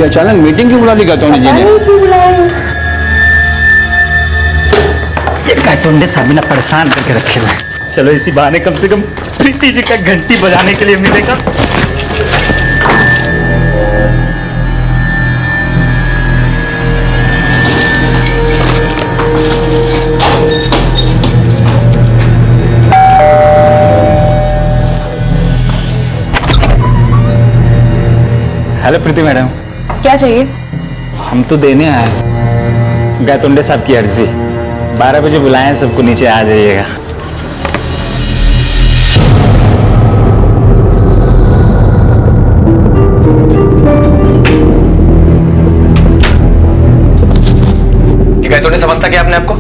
अचानक मीटिंग क्यों बुला ली गातोंडे जी ने? क्यों बुलाए? गातोंडे साहब ने परेशान करके रखे हुए। चलो इसी बहाने कम से कम प्रीति जी का घंटी बजाने के लिए मिलेगा। हेलो प्रीति मैडम। क्या चाहिए? हम तो देने आए हैं गातोंडे साहब की अर्जी। 12 बजे बुलाए हैं सबको, नीचे आ जाइएगा। ये गायतोंडे समझता क्या अपने आपको?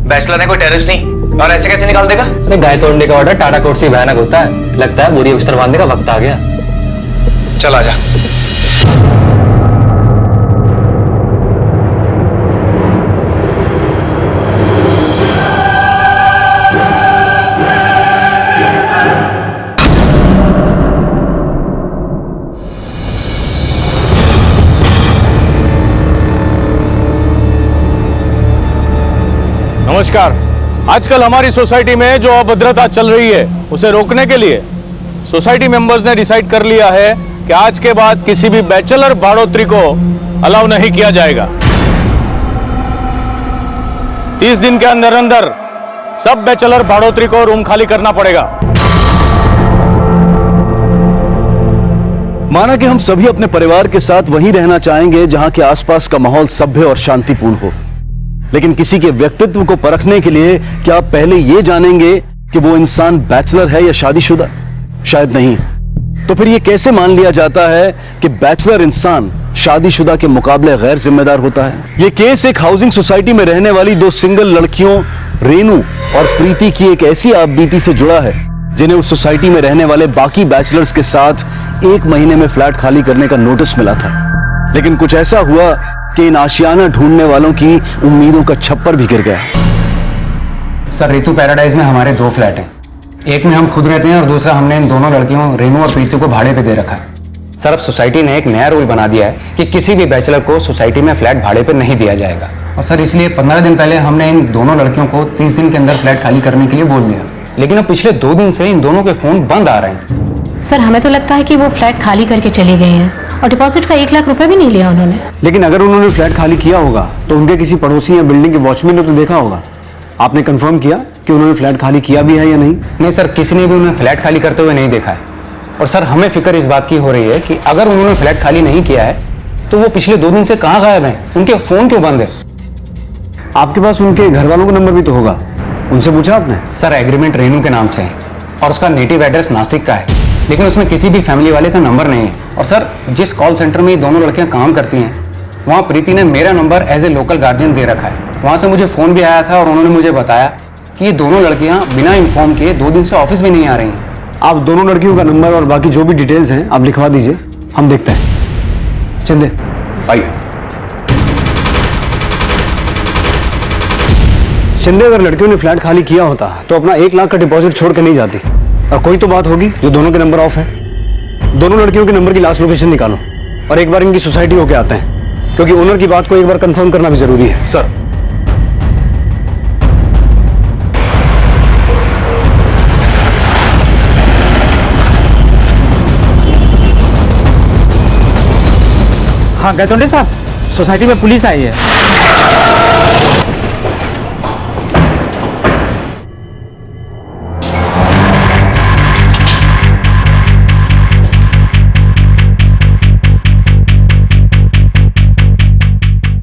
बैचलर है, कोई टेररिस्ट नहीं। और ऐसे कैसे निकाल देगा? अरे गायतोंडे का ऑर्डर टाटा कोर्ट से भयानक होता है। लगता है बुरी बिस्तर बांधने का वक्त आ गया। चल आजा। नमस्कार। आजकल हमारी सोसाइटी में जो अभद्रता चल रही है उसे रोकने के लिए सोसाइटी मेंबर्स ने डिसाइड कर लिया है कि आज के बाद किसी भी बैचलर भाड़ोत्री को अलाउ नहीं किया जाएगा। 30 दिन के अंदर अंदर सब बैचलर भाड़ोत्री को रूम खाली करना पड़ेगा। माना कि हम सभी अपने परिवार के साथ वहीं रहना चाहेंगे जहां के आसपास का माहौल सभ्य और शांतिपूर्ण हो, लेकिन किसी के व्यक्तित्व को परखने के लिए क्या आप पहले यह जानेंगे कि वो इंसान बैचलर है या शादीशुदा? शायद नहीं। तो फिर यह कैसे मान लिया जाता है कि बैचलर इंसान शादीशुदा के मुकाबले गैर जिम्मेदार होता है? यह केस एक हाउसिंग सोसाइटी में रहने वाली 2 सिंगल लड़कियों रेनू और प्रीति की एक ऐसी आपबीती से जुड़ा है जिन्हें उस सोसाइटी में रहने वाले बाकी बैचलर्स के साथ 1 महीने में फ्लैट खाली करने का नोटिस मिला था। लेकिन कुछ ऐसा हुआ कि इन आशियाना ढूंढने वालों की उम्मीदों का छप्पर भी गिर गया। सर, रितु पैराडाइज में हमारे 2 फ्लैट हैं। एक में हम खुद रहते हैं और दूसरा हमने इन दोनों लड़कियों रेनू और प्रीति को भाड़े पे दे रखा है। सर, अब सोसाइटी ने एक नया रूल बना दिया है कि किसी भी बैचलर को सोसाइटी में फ्लैट भाड़े पे नहीं दिया जाएगा। और सर, इसलिए 15 दिन पहले हमने इन दोनों लड़कियों को 30 दिन के अंदर फ्लैट खाली करने के लिए बोल दिया। लेकिन अब पिछले 2 दिन से इन दोनों के फोन बंद आ रहे हैं। सर, हमें तो लगता है कि वो फ्लैट खाली करके चली गई हैं और डिपॉजिट का 1 लाख रुपए भी नहीं लिया उन्होंने। लेकिन अगर उन्होंने फ्लैट खाली किया होगा तो उनके किसी पड़ोसी या बिल्डिंग के वॉचमैन ने तो देखा होगा। आपने कंफर्म किया कि उन्होंने फ्लैट खाली किया भी है या नहीं? नहीं सर, किसी ने भी उन्हें फ्लैट खाली करते हुए नहीं देखा है। और सर, हमें फिक्र इस बात की हो रही है कि अगर उन्होंने फ्लैट खाली नहीं किया है तो वो पिछले 2 दिन से कहाँ गायब हैं? उनके फोन क्यों बंद है? आपके पास उनके घर वालों का नंबर भी तो होगा, उनसे पूछा आपने? सर, एग्रीमेंट रेनू के नाम से है और उसका नेटिव एड्रेस नासिक का है, लेकिन उसमें किसी भी फैमिली वाले का नंबर नहीं है। और सर, जिस कॉल सेंटर में ये दोनों लड़कियां काम करती हैं वहाँ प्रीति ने मेरा number as a local guardian दे रखा है। वहाँ से मुझे फ़ोन भी आया था और उन्होंने मुझे बताया कि ये दोनों लड़कियां बिना इन्फॉर्म किए 2 दिन से ऑफिस भी नहीं आ रही हैं। आप दोनों लड़कियों का नंबर और बाकी जो भी डिटेल्स हैं आप लिखवा दीजिए, हम देखते हैं। शिंदे आइए। शिंदे, अगर लड़कियों ने फ्लैट खाली किया होता तो अपना 1 लाख का डिपॉजिट छोड़ के नहीं जाती। और कोई तो बात होगी जो दोनों के नंबर ऑफ है। दोनों लड़कियों के नंबर की लास्ट लोकेशन निकालो और एक बार इनकी सोसाइटी होके आते हैं, क्योंकि ओनर की बात को एक बार कंफर्म करना भी जरूरी है। सर, हाँ गातोंडे साहब, सोसाइटी में पुलिस आई है।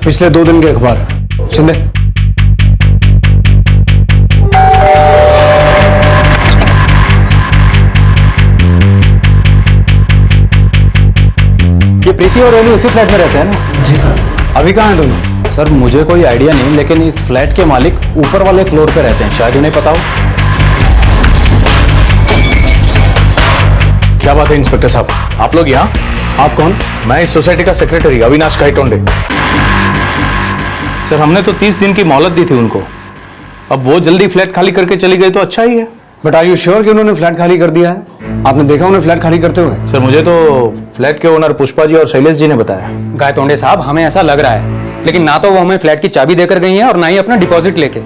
पिछले 2 दिन के अखबार। शिंदे, ये प्रीति और रेनू उसी फ्लैट में रहते हैं ना? जी सर। अभी कहाँ हैं दोनों? सर, मुझे कोई आइडिया नहीं, लेकिन इस फ्लैट के मालिक ऊपर वाले फ्लोर पे रहते हैं, शायद उन्हें पता हो। क्या बात है इंस्पेक्टर साहब, आप लोग यहाँ? आप कौन? मैं इस सोसाइटी का सेक्रेटरी अविनाश गायतोंडे। सर, हमने तो 30 दिन की मोहलत दी थी उनको। अब वो जल्दी फ्लैट खाली करके चली गई तो अच्छा ही है। बट आर यू श्योर कि उन्होंने फ्लैट खाली कर दिया है? आपने देखा उन्हें फ्लैट खाली करते हुए? सर मुझे तो फ्लैट के ओनर पुष्पा जी और शैलेश जी ने बताया। गायतोंडे साहब, हमें ऐसा लग रहा है, लेकिन ना तो वो हमें फ्लैट की चाबी देकर गई हैं और ना ही अपना डिपॉजिट लेके।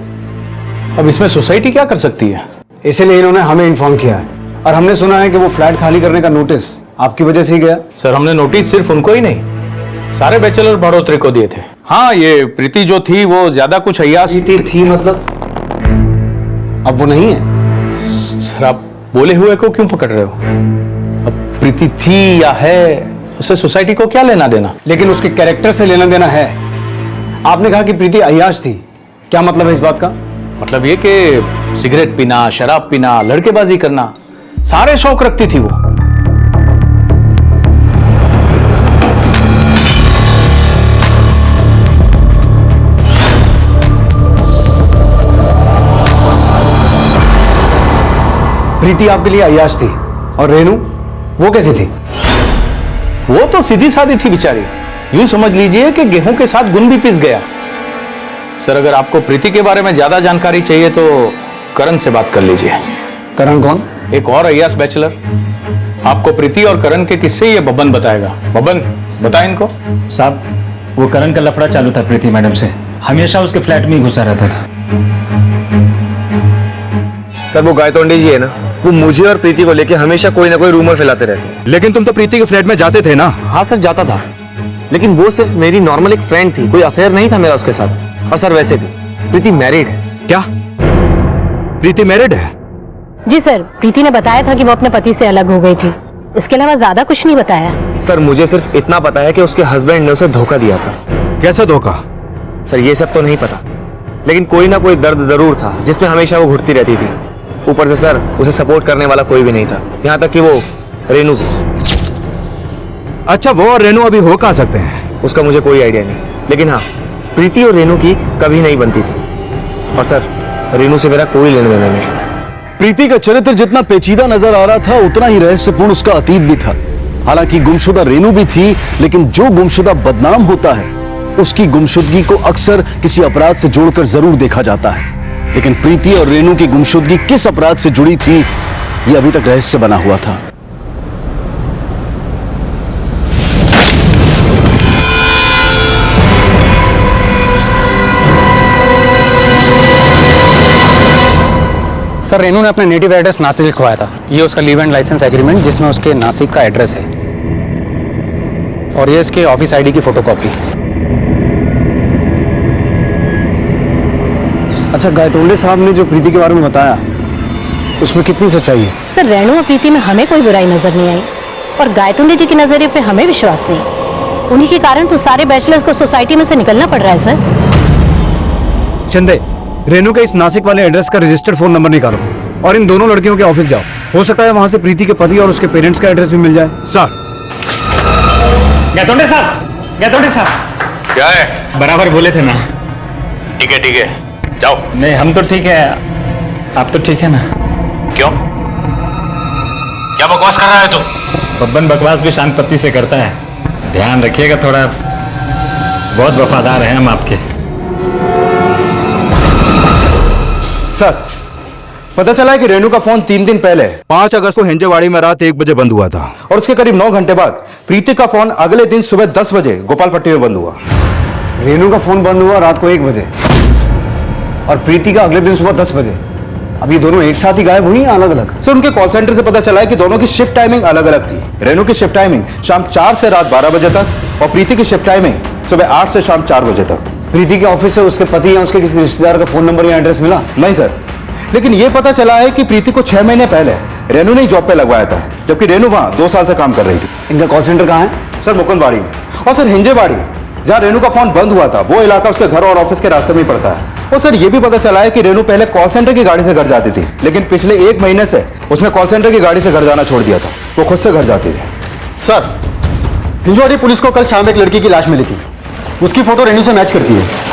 अब इसमें सोसाइटी क्या कर सकती है? इसीलिए इन्होंने हमें इन्फॉर्म किया है, और हमने सुना है कि वो फ्लैट खाली करने का नोटिस आपकी वजह से ही गया। सर हमने नोटिस सिर्फ उनको ही नहीं, सारे बैचलर बढ़ोतरी को दिए थे। हाँ, ये प्रीति जो थी वो ज्यादा कुछ अय्याश थी मतलब? अब वो नहीं है? सर आप बोले हुए को क्यों पकड़ रहे हो? अब प्रीति थी या है, उससे सोसाइटी को क्या लेना देना? लेकिन उसके कैरेक्टर से लेना देना है। आपने कहा कि प्रीति अय्याश थी, क्या मतलब है इस बात का? मतलब ये कि सिगरेट पीना, शराब पीना, लड़केबाजी करना, सारे शौक रखती थी वो। प्रीति आपके लिए अय्याश थी, और रेनू वो कैसी थी? वो तो सीधी सादी थी बेचारी, यूं समझ लीजिए कि गेहूं के साथ गुण भी पिस गया। सर अगर आपको प्रीति के बारे में ज्यादा जानकारी चाहिए तो करण से बात कर लीजिए। करण कौन? एक और अय्याश बैचलर। आपको प्रीति और करण के किस्से ये बबन बताएगा। बबन बता इनको। साहब, वो करण का लफड़ा चालू था प्रीति मैडम से, हमेशा उसके फ्लैट में ही घुसा रहता था। सर वो गायतोंडे जी है ना, वो मुझे और प्रीति को लेके हमेशा कोई ना कोई रूमर फैलाते रहते हैं। लेकिन तुम तो प्रीति के फ्लैट में जाते थे ना? हाँ सर जाता था, लेकिन वो सिर्फ मेरी नॉर्मल एक फ्रेंड थी, कोई अफेयर नहीं था मेरा उसके साथ। और सर वैसे भी प्रीति मैरिड है। क्या प्रीति मैरिड है? जी सर, प्रीति ने बताया था कि वो अपने पति से अलग हो गई थी, इसके अलावा ज्यादा कुछ नहीं बताया। सर मुझे सिर्फ इतना पता है कि उसके हस्बैंड ने उसे धोखा दिया था। कैसा धोखा? सर ये सब तो नहीं पता, लेकिन कोई ना कोई दर्द जरूर था जिसमें हमेशा वो घुटती रहती थी। ऊपर से सर उसे सपोर्ट करने वाला कोई भी नहीं था, यहाँ तक कि वो रेनू भी। अच्छा, वो और रेनू अभी हो कहाँ सकते हैं? उसका मुझे कोई आइडिया नहीं, लेकिन हाँ प्रीति और रेनू की कभी नहीं बनती थी। और सर रेनू से मेरा कोई लेना देना नहीं। प्रीति का चरित्र जितना पेचीदा नजर आ रहा था उतना ही रहस्यपूर्ण उसका अतीत भी था। हालांकि गुमशुदा रेनू भी थी, लेकिन जो गुमशुदा बदनाम होता है उसकी गुमशुदगी को अक्सर किसी अपराध से जोड़कर जरूर देखा जाता है। लेकिन प्रीति और रेनू की गुमशुदगी किस अपराध से जुड़ी थी, यह अभी तक रहस्य बना हुआ था। सर, रेनू ने अपने नेटिव एड्रेस नासिक लिखवाया था। ये उसका लीव एंड लाइसेंस एग्रीमेंट जिसमें उसके नासिक का एड्रेस है, और ये इसके ऑफिस आईडी की फोटोकॉपी। अच्छा, गायतोंडे साहब ने जो प्रीति के बारे में बताया उसमें कितनी सच्चाई है? सर, रेनू और प्रीति में हमें कोई बुराई नजर नहीं आई, और गायतोंडे जी के नजरिए पे हमें विश्वास नहीं। उन्हीं के कारण तो सारे बैचलर्स को सोसाइटी में से निकलना पड़ रहा है सर। चंदे, रेनू के इस नासिक वाले एड्रेस का रजिस्टर्ड फोन नंबर निकालो और इन दोनों लड़कियों के ऑफिस जाओ। हो सकता है वहां से प्रीति के पति और उसके पेरेंट्स का एड्रेस भी मिल जाए। सर। गायतोंडे साहब, क्या है? बराबर बोले थे ना। ठीक है जाओ। नहीं, हम तो ठीक है, आप तो ठीक है ना? क्यों? क्या बकवास कर रहा है तू? बब्बन बकवास भी शांत पत्ती से करता है, ध्यान रखिएगा थोड़ा, बहुत वफादार हैं हम आपके। सर, पता चला है कि रेनू का फोन 3 दिन पहले 5 अगस्त को हिंजेवाड़ी में रात 1 बजे बंद हुआ था, और उसके करीब 9 घंटे बाद प्रीति का फोन अगले दिन सुबह 10 बजे गोपालपट्टी में बंद हुआ। रेनू का फोन बंद हुआ रात को 1 बजे और प्रीति का अगले दिन सुबह 10 बजे। अब ये दोनों एक साथ ही गायब हुई या अलग अलग? सर, उनके कॉल सेंटर से पता चला है कि दोनों की शिफ्ट टाइमिंग अलग अलग थी। रेनू की शिफ्ट टाइमिंग शाम 4 से रात 12 बजे तक, और प्रीति की शिफ्ट टाइमिंग सुबह 8 से शाम 4 बजे तक। प्रीति के ऑफिस से उसके पति या उसके किसी रिश्तेदार का फोन नंबर या एड्रेस मिला? नहीं सर, लेकिन यह पता चला है कि प्रीति को 6 महीने पहले रेनू ने जॉब पे लगवाया था, जबकि रेनू वहां 2 साल से काम कर रही थी। इनका कॉल सेंटर कहाँ है? सर मुकुंदवाड़ी में। और सर हिंजेवाड़ी, जहां रेनू का फोन बंद हुआ था, वो इलाका उसके घर और ऑफिस के रास्ते में ही पड़ता है। और सर ये भी पता चला है कि रेनू पहले कॉल सेंटर की गाड़ी से घर जाती थी, लेकिन पिछले 1 महीने से उसने कॉल सेंटर की गाड़ी से घर जाना छोड़ दिया था, वो खुद से घर जाती थी। सर, हिंजवाड़ी पुलिस को कल शाम एक लड़की की लाश मिली थी, उसकी फोटो रेनू से मैच करती है।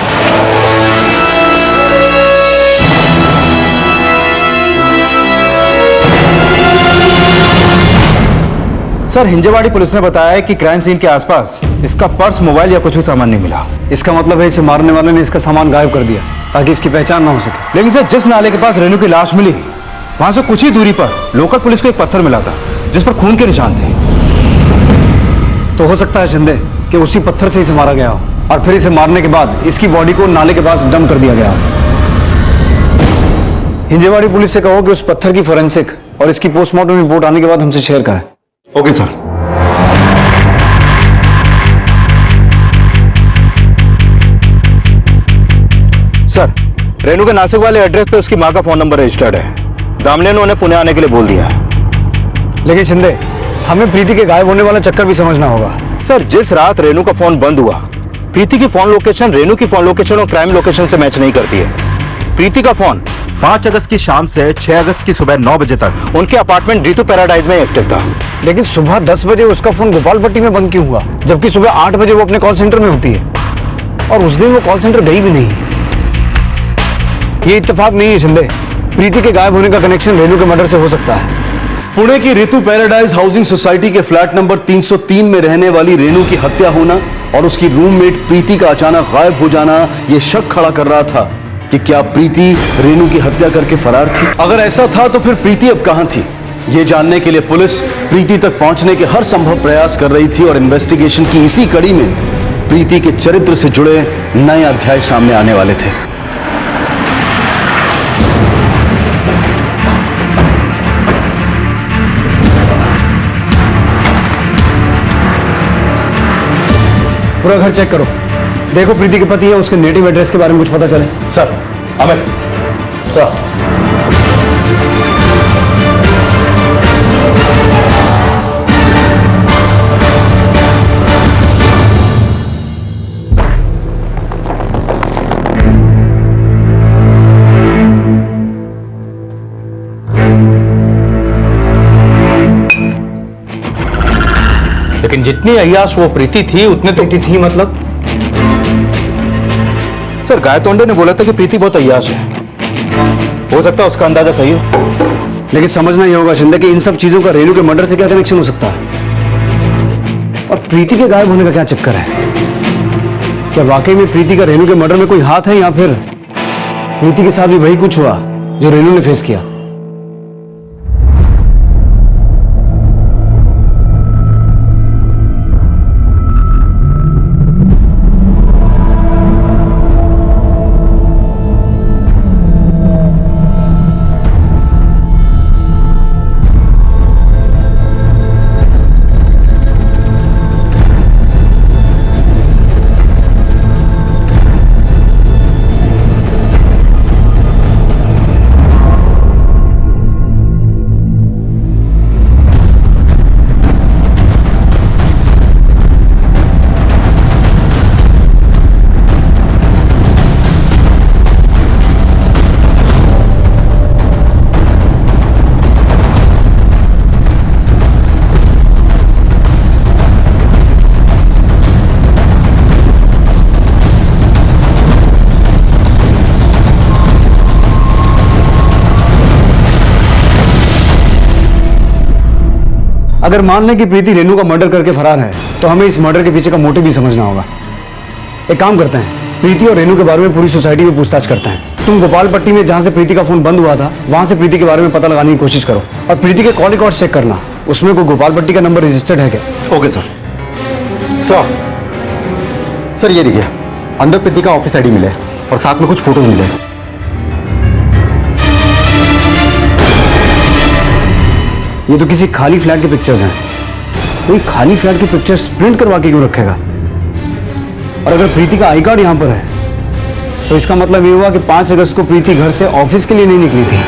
सर, हिंजेवाड़ी पुलिस ने बताया है कि क्राइम सीन के आसपास इसका पर्स, मोबाइल या कुछ भी सामान नहीं मिला। इसका मतलब है इसे मारने वाले ने इसका सामान गायब कर दिया ताकि इसकी पहचान ना हो सके। लेकिन सर, जिस नाले के पास रेनू की लाश मिली वहां से कुछ ही दूरी पर लोकल पुलिस को एक पत्थर मिला था जिस पर खून के निशान थे। तो हो सकता है शिंदे कि उसी पत्थर से इसे मारा गया हो और फिर इसे मारने के बाद इसकी बॉडी को नाले के पास डंप कर दिया गया हो। हिंजेवाड़ी पुलिस से कहो कि उस पत्थर की फोरेंसिक और इसकी पोस्टमार्टम रिपोर्ट आने के बाद हमसे शेयर करें। Okay sir. सर, रेनू के नासिक वाले एड्रेस पे उसकी माँ का फोन नंबर रजिस्टर्ड है। दामले ने उन्हें पुणे आने के लिए बोल दिया है। लेकिन शिंदे, हमें प्रीति के गायब होने वाला चक्कर भी समझना होगा। सर, जिस रात रेनू का फोन बंद हुआ, प्रीति की फोन लोकेशन रेनू की फोन लोकेशन और क्राइम लोकेशन से मैच नहीं करती है। प्रीति का फोन 5 अगस्त की शाम से 6 अगस्त की सुबह 9 बजे तक उनके अपार्टमेंट ऋतु पैराडाइज में एक्टिव था। लेकिन सुबह 10 बजे उसका फोन गोपालपट्टी में बंद क्यों हुआ, जबकि सुबह 8 बजे वो अपने कॉल सेंटर में होती है और उस दिन वो कॉल सेंटर गई भी नहीं। ये इत्तेफाक नहीं है शिंदे। प्रीति के गायब होने का कनेक्शन रेनू के मर्डर से हो सकता है। पुणे की ऋतु पैराडाइज हाउसिंग सोसाइटी के फ्लैट नंबर 303 में रहने वाली रेनू की हत्या होना और उसकी रूममेट प्रीति का अचानक गायब हो जाना यह शक खड़ा कर रहा था कि क्या प्रीति रेनू की हत्या करके फरार थी। अगर ऐसा था तो फिर प्रीति अब कहां थी, ये जानने के लिए पुलिस प्रीति तक पहुंचने के हर संभव प्रयास कर रही थी और इन्वेस्टिगेशन की इसी कड़ी में प्रीति के चरित्र से जुड़े नए अध्याय सामने आने वाले थे। पूरा घर चेक करो, देखो प्रीति के पति है उसके नेटिव एड्रेस के बारे में कुछ पता चले। Sir, Amit sir. लेकिन जितनी अय्याश वो प्रीति थी उतने तो प्रीति थी मतलब? सर, गायतोंडे ने बोला था कि प्रीति बहुत अय्याश है। हो सकता है उसका अंदाजा सही हो। लेकिन समझना ही होगा शिंदे कि इन सब चीजों का रेनू के मर्डर से क्या कनेक्शन हो सकता है और प्रीति के गायब होने का क्या चक्कर है। क्या वाकई में प्रीति का रेनू के मर्डर में कोई हाथ है या फिर प्रीति के साथ भी वही कुछ हुआ जो रेनू ने फेस किया। अगर मान लें कि प्रीति रेनू का मर्डर करके फरार है तो हमें इस मर्डर के पीछे का मोटिव भी समझना होगा। एक काम करते हैं, प्रीति और रेनू के बारे में पूरी सोसाइटी में पूछताछ करते हैं। तुम गोपालपट्टी में जहां से प्रीति का फोन बंद हुआ था वहां से प्रीति के बारे में पता लगाने की कोशिश करो और प्रीति के कॉल रिकॉर्ड चेक करना, उसमें कोई गोपालपट्टी का नंबर रजिस्टर्ड है क्या। Okay sir. सर ये देखिए, अंदर प्रीति का ऑफिस आईडी मिले और साथ में कुछ फोटोज मिले। ये तो किसी खाली फ्लैट के पिक्चर्स हैं। कोई खाली फ्लैट की पिक्चर्स प्रिंट करवा के क्यों रखेगा। और अगर प्रीति का आई कार्ड यहां पर है तो इसका मतलब ये हुआ कि 5 अगस्त को प्रीति घर से ऑफिस के लिए नहीं निकली थी।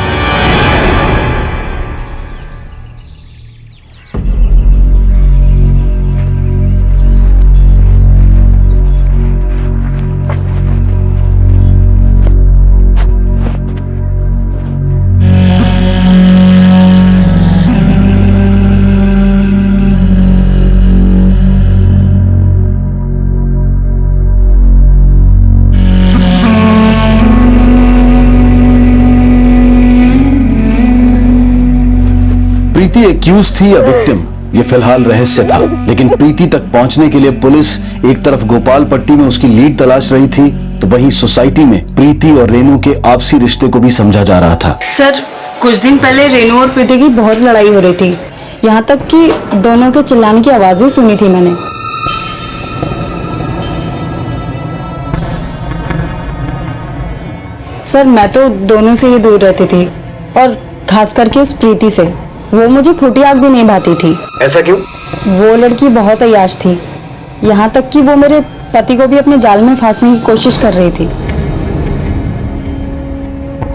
प्रीति एक्यूज थी या विक्टिम, ये फिलहाल रहस्य था। लेकिन प्रीति तक पहुंचने के लिए पुलिस एक तरफ गोपालपट्टी में उसकी लीड तलाश रही थी तो वहीं सोसाइटी में प्रीति और रेनू के आपसी रिश्ते को भी समझा जा रहा था। सर, कुछ दिन पहले रेनू और प्रीति की बहुत लड़ाई हो रही थी, यहाँ तक कि दोनों के चिल्लाने की आवाजें सुनी थी मैंने। सर मैं तो दोनों से ही दूर रहती थी, और खास करके उस प्रीति से। वो मुझे फूटी आग भी नहीं भाती थी। ऐसा क्यों? वो लड़की बहुत अय्याश थी, यहाँ तक कि वो मेरे पति को भी अपने जाल में फांसने की कोशिश कर रही थी।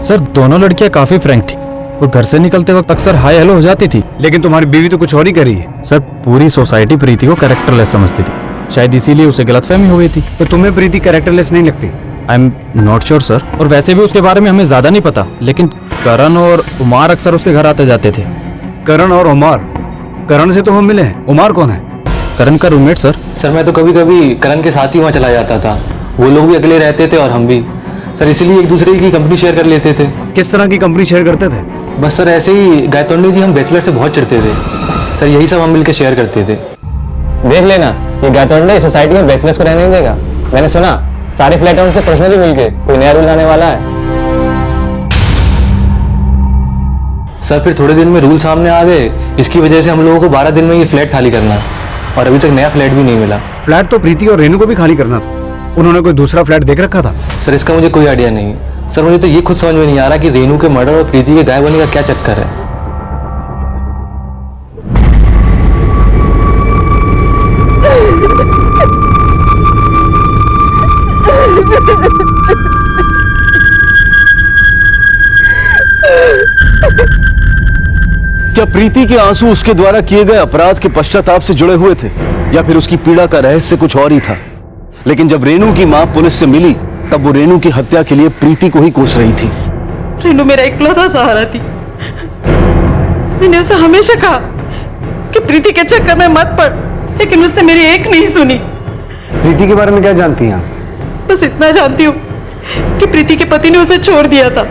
सर दोनों लड़कियां काफी फ्रैंक थी और घर से निकलते वक्त अक्सर हाय हेलो हो जाती थी। लेकिन तुम्हारी बीवी तो कुछ और ही कर रही है। सर पूरी सोसाइटी प्रीति को कैरेक्टरलेस समझती थी, शायद इसीलिए उसे गलतफहमी हो गई थी। तो तुम्हें प्रीति कैरेक्टरलेस नहीं लगती? I am not sure sir, और वैसे भी उसके बारे में हमें ज्यादा नहीं पता, लेकिन करण और उमार अक्सर उसके घर आते जाते थे। करण और उमार? करण से तो हम मिले हैं, उमार कौन है? करण का रूममेट सर। सर मैं तो कभी कभी करण के साथ ही वहाँ चला जाता था। वो लोग भी अकेले रहते थे और हम भी सर, इसीलिए एक दूसरे की कंपनी शेयर कर लेते थे। किस तरह की कंपनी शेयर करते थे? बस सर ऐसे ही गायतोंडे जी हम बैचलर से बहुत चिढ़ते थे सर, यही सब हम मिलकर शेयर करते थे। देख लेना, ये गायतोंडे सोसाइटी में बैचलर्स को रहने नहीं देगा। मैंने सुना सारे फ्लैट ओनर से पर्सनली मिलके कोई नया रूल लाने वाला है। सर फिर थोड़े दिन में रूल सामने आ गए, इसकी वजह से हम लोगों को 12 दिन में ये फ्लैट खाली करना, और अभी तक नया फ्लैट भी नहीं मिला। फ्लैट तो प्रीति और रेनू को भी खाली करना था। उन्होंने कोई दूसरा फ्लैट देख रखा था? सर इसका मुझे कोई आइडिया नहीं सर, मुझे तो ये खुद समझ में नहीं आ रहा कि रेनू के मर्डर और प्रीति के गायब होने का क्या चक्कर है। क्या प्रीति के आंसू उसके द्वारा किए गए अपराध के पश्चाताप से जुड़े हुए थे, या फिर उसकी पीड़ा का रहस्य कुछ और ही था? लेकिन जब रेनू की मां पुलिस से मिली, तब वो रेनू की हत्या के लिए प्रीति को ही कोस रही थी। रेनू मेरा इकलौता सहारा थी। मैंने उसे हमेशा कहा कि प्रीति के चक्कर में मत पड़, लेकिन उसने मेरी एक नहीं सुनी। प्रीति के बारे में क्या जानती हैं आप? बस इतना जानती हूँ कि प्रीति के पति ने उसे छोड़ दिया था।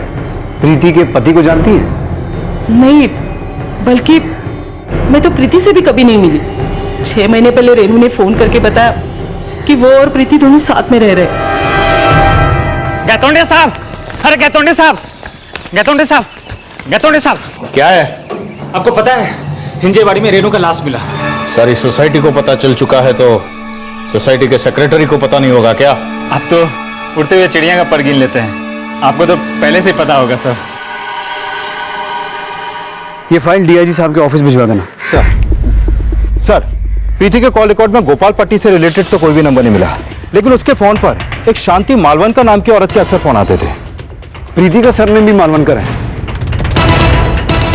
प्रीति के पति को जानती हैं? नहीं, बल्कि मैं तो प्रीति से भी कभी नहीं मिली। 6 महीने पहले रेनू ने फोन करके बताया कि वो और प्रीति दोनों साथ में रह रहे। गायतोंडे साहब, अरे गायतोंडे साहब, गायतोंडे साहब, गायतोंडे साहब, क्या है? आपको पता है हिंजेवाड़ी में रेनू का लाश मिला। सारी सोसाइटी को पता चल चुका है, तो सोसाइटी के सेक्रेटरी को पता नहीं होगा क्या? आप तो उड़ते हुए चिड़िया का पर गिन लेते हैं, आपको तो पहले से ही पता होगा सर। ये फाइल डीआईजी साहब के ऑफिस भिजवा देना। सर प्रीति के कॉल रिकॉर्ड में गोपाल पट्टी से रिलेटेड तो कोई भी नंबर नहीं मिला, लेकिन उसके फोन पर एक शांति मालवनकर नाम की औरत के अक्सर फोन आते थे। प्रीति का सरनेम भी मालवनकर है।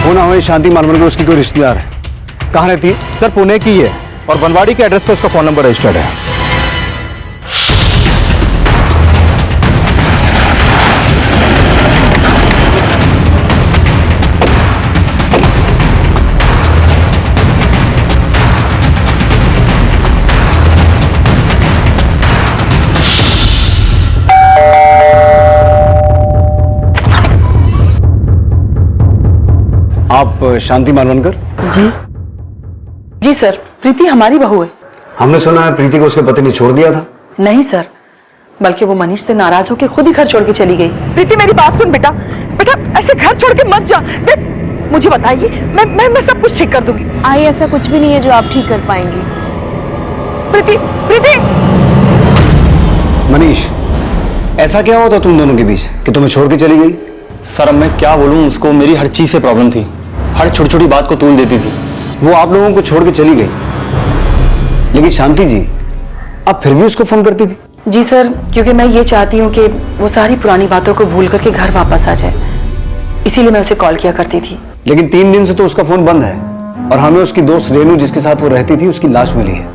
होना हो शांति मालवनकर उसकी कोई रिश्तेदार है। कहाँ रहती है? सर पुणे की है, और बनवाड़ी के एड्रेस पर उसका फोन नंबर रजिस्टर्ड है। आप शांति मालवनकर? जी सर, प्रीति हमारी बहू है। हमने सुना है प्रीति को उसके पति ने छोड़ दिया था। नहीं सर, बल्कि वो मनीष से नाराज होकर खुद ही घर छोड़ के चली गई। प्रीति मेरी बात सुन बेटा, बेटा ऐसे घर छोड़ के मत जा। मुझे बताइए, मैं सब कुछ ठीक कर दूंगी। आई ऐसा कुछ भी नहीं है जो आप ठीक कर पाएंगी। प्रीति, प्रीति। मनीष, ऐसा क्या हुआ था तुम दोनों के बीच कि तुम्हें छोड़ के चली गई? सर अब मैं क्या बोलूँ, उसको मेरी हर चीज से प्रॉब्लम थी, हर छोटी छोटी बात को तूल देती थी। वो आप लोगों को छोड़ के चली गई, लेकिन शांति जी आप फिर भी उसको फोन करती थी? जी सर, क्योंकि मैं ये चाहती हूँ कि वो सारी पुरानी बातों को भूल करके घर वापस आ जाए, इसीलिए मैं उसे कॉल किया करती थी। लेकिन 3 दिन से तो उसका फोन बंद है, और हमें उसकी दोस्त रेनू जिसके साथ वो रहती थी उसकी लाश मिली है।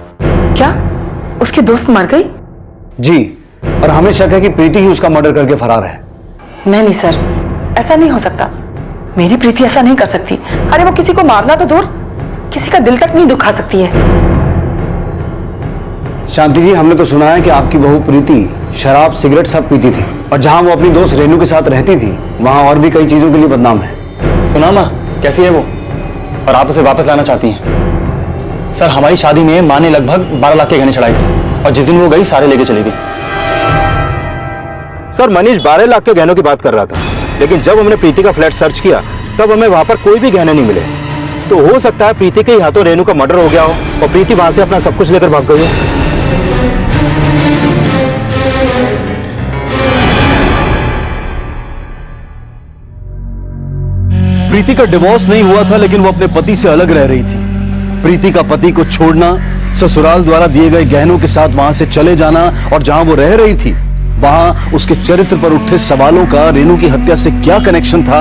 क्या उसकी दोस्त मर गई? जी, और हमें शक है कि प्रीति ही उसका मर्डर करके फरार है। नहीं सर, ऐसा नहीं हो सकता। मेरी प्रीति ऐसा नहीं कर सकती। अरे वो किसी को मारना तो दूर, किसी का दिल तक नहीं दुखा सकती है। शांति जी, हमने तो सुना है कि आपकी बहू प्रीति शराब सिगरेट सब पीती थी, और जहां वो अपनी दोस्त रेनू के साथ रहती थी वहां और भी कई चीजों के लिए बदनाम है। सुना माँ कैसी है वो, और आप उसे वापस लाना चाहती हैं। सर हमारी शादी में माँ ने लगभग 12 लाख के गहने चढ़ाए थे, और जिस दिन वो गई सारे लेके चली गई। सर मनीष 12 लाख के गहनों की बात कर रहा था, लेकिन जब हमने प्रीति का फ्लैट सर्च किया तब तब हमें वहां पर कोई भी गहने नहीं मिले। तो हो सकता है प्रीति के ही हाथों रेनू का मर्डर हो गया हो और प्रीति वहां से अपना सब कुछ लेकर भाग गई हो। प्रीति का डिवोर्स नहीं हुआ था, लेकिन वो अपने पति से अलग रह रही थी। प्रीति का पति को छोड़ना, ससुराल द्वारा दिए गए गहनों के साथ वहां से चले जाना और जहां वो रह रही थी वहां उसके चरित्र पर उठे सवालों का रेनू की हत्या से क्या कनेक्शन था,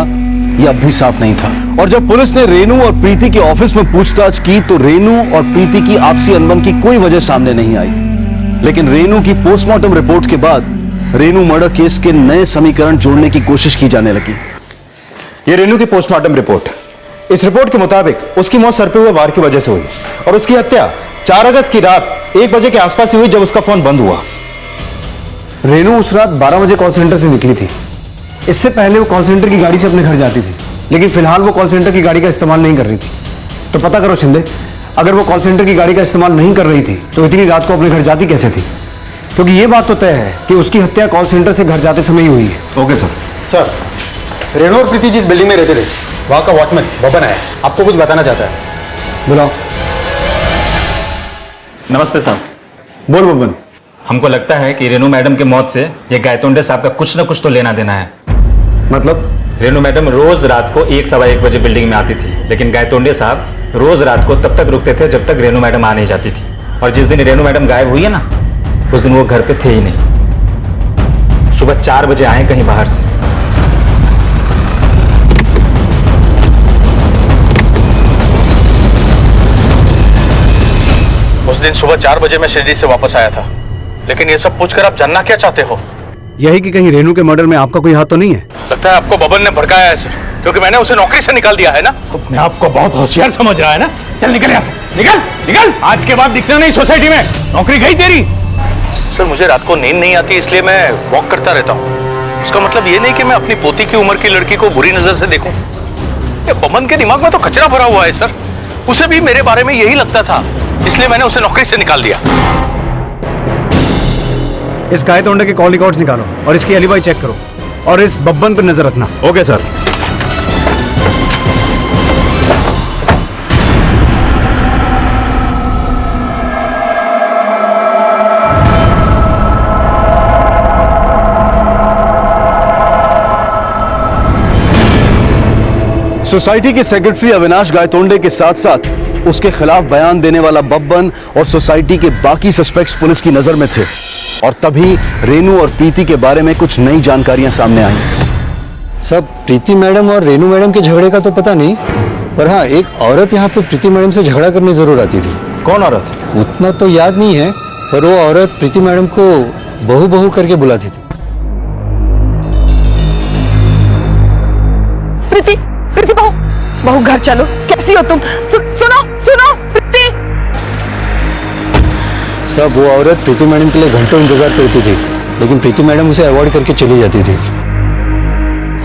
यह अब भी साफ नहीं था। और जब पुलिस ने रेनू और प्रीति के ऑफिस में पूछताछ की तो रेनू और प्रीति की आपसी अनबन की कोई वजह सामने नहीं आई। लेकिन रेनू की पोस्टमार्टम रिपोर्ट के बाद रेनू मर्डर केस के नए समीकरण जोड़ने की कोशिश की जाने लगी। ये रेनू की पोस्टमार्टम रिपोर्ट। इस रिपोर्ट के मुताबिक उसकी मौत सर पे हुए वार की वजह से हुई और उसकी हत्या 4 अगस्त की रात 1 बजे के आसपास ही हुई, जब उसका फोन बंद हुआ। रेनू उस रात 12 बजे कॉल सेंटर से निकली थी। इससे पहले वो कॉल सेंटर की गाड़ी से अपने घर जाती थी, लेकिन फिलहाल वो कॉल सेंटर की गाड़ी का इस्तेमाल नहीं कर रही थी। तो पता करो शिंदे, अगर वो कॉल सेंटर की गाड़ी का इस्तेमाल नहीं कर रही थी तो इतनी रात को अपने घर जाती कैसे थी? क्योंकि ये बात तो तय है कि उसकी हत्या कॉल सेंटर से घर जाते समय ही हुई है। Okay sir. सर, रेनू और प्रीति जिस बिल्डिंग में रहते थे वहां का वॉचमैन बबन है, आपको कुछ बताना चाहता है। बुलाओ। नमस्ते साहब। बोल बबन। हमको लगता है कि रेनू मैडम की मौत से ये गायतोंडे साहब का कुछ न कुछ तो लेना देना है। मतलब? रेनू मैडम रोज रात को 1 सवा 1 बजे बिल्डिंग में आती थी, लेकिन गायतोंडे साहब रोज रात को तब तक रुकते थे जब तक रेनू मैडम आ नहीं जाती थी। और जिस दिन रेनू मैडम गायब हुई है ना, उस दिन वो घर पे थे ही नहीं। सुबह 4 बजे आए कहीं बाहर से। उस दिन सुबह 4 बजे मैं शिरडी से वापस आया था। लेकिन ये सब पूछकर आप जानना क्या चाहते हो? यही कि कहीं रेनू के मर्डर में आपका कोई हाथ तो नहीं है? लगता है आपको बबन ने भड़काया है सर, क्योंकि मैंने उसे नौकरी से निकाल दिया है ना। अपने आपको बहुत होशियार समझ रहा है ना। चल निकल यहाँ से, निकल निकल, आज के बाद दिखना नहीं सोसाइटी में। नौकरी गई तेरी। सर मुझे रात को नींद नहीं आती, इसलिए मैं वॉक करता रहता हूँ। उसका मतलब ये नहीं कि मैं अपनी पोती की उम्र की लड़की को बुरी नजर से देखूं। ये बबन के दिमाग में तो कचरा भरा हुआ है सर। उसे भी मेरे बारे में यही लगता था, इसलिए मैंने उसे नौकरी से निकाल दिया। इस गायतोंडे के कॉल रिकॉर्ड्स निकालो और इसकी एलिबाई चेक करो और इस बब्बन पर नजर रखना। Okay sir. सोसाइटी के सेक्रेटरी अविनाश गायतोंडे के साथ साथ उसके खिलाफ बयान देने वाला बब्बन और सोसाइटी के बाकी सस्पेक्ट्स पुलिस की नजर में थे। और तभी रेनू और प्रीति के बारे में कुछ नई जानकारियां सामने आई। सब प्रीति मैडम और रेनू मैडम के झगड़े का तो पता नहीं, पर हाँ एक औरत यहाँ पे प्रीति मैडम से झगड़ा करने जरूर आती थी। कौन औरत? उतना तो याद नहीं है, पर वो औरत प्रीति मैडम को बहू बहू करके बुलाती थी। प्रीति, प्रीति बहू, बहू घर चलो। कैसी हो तुम? सुनो सुनो प्रीति। सब वो औरत प्रीति मैडम के लिए घंटों इंतजार करती थी, लेकिन प्रीति मैडम उसे अवॉइड करके चली जाती थी।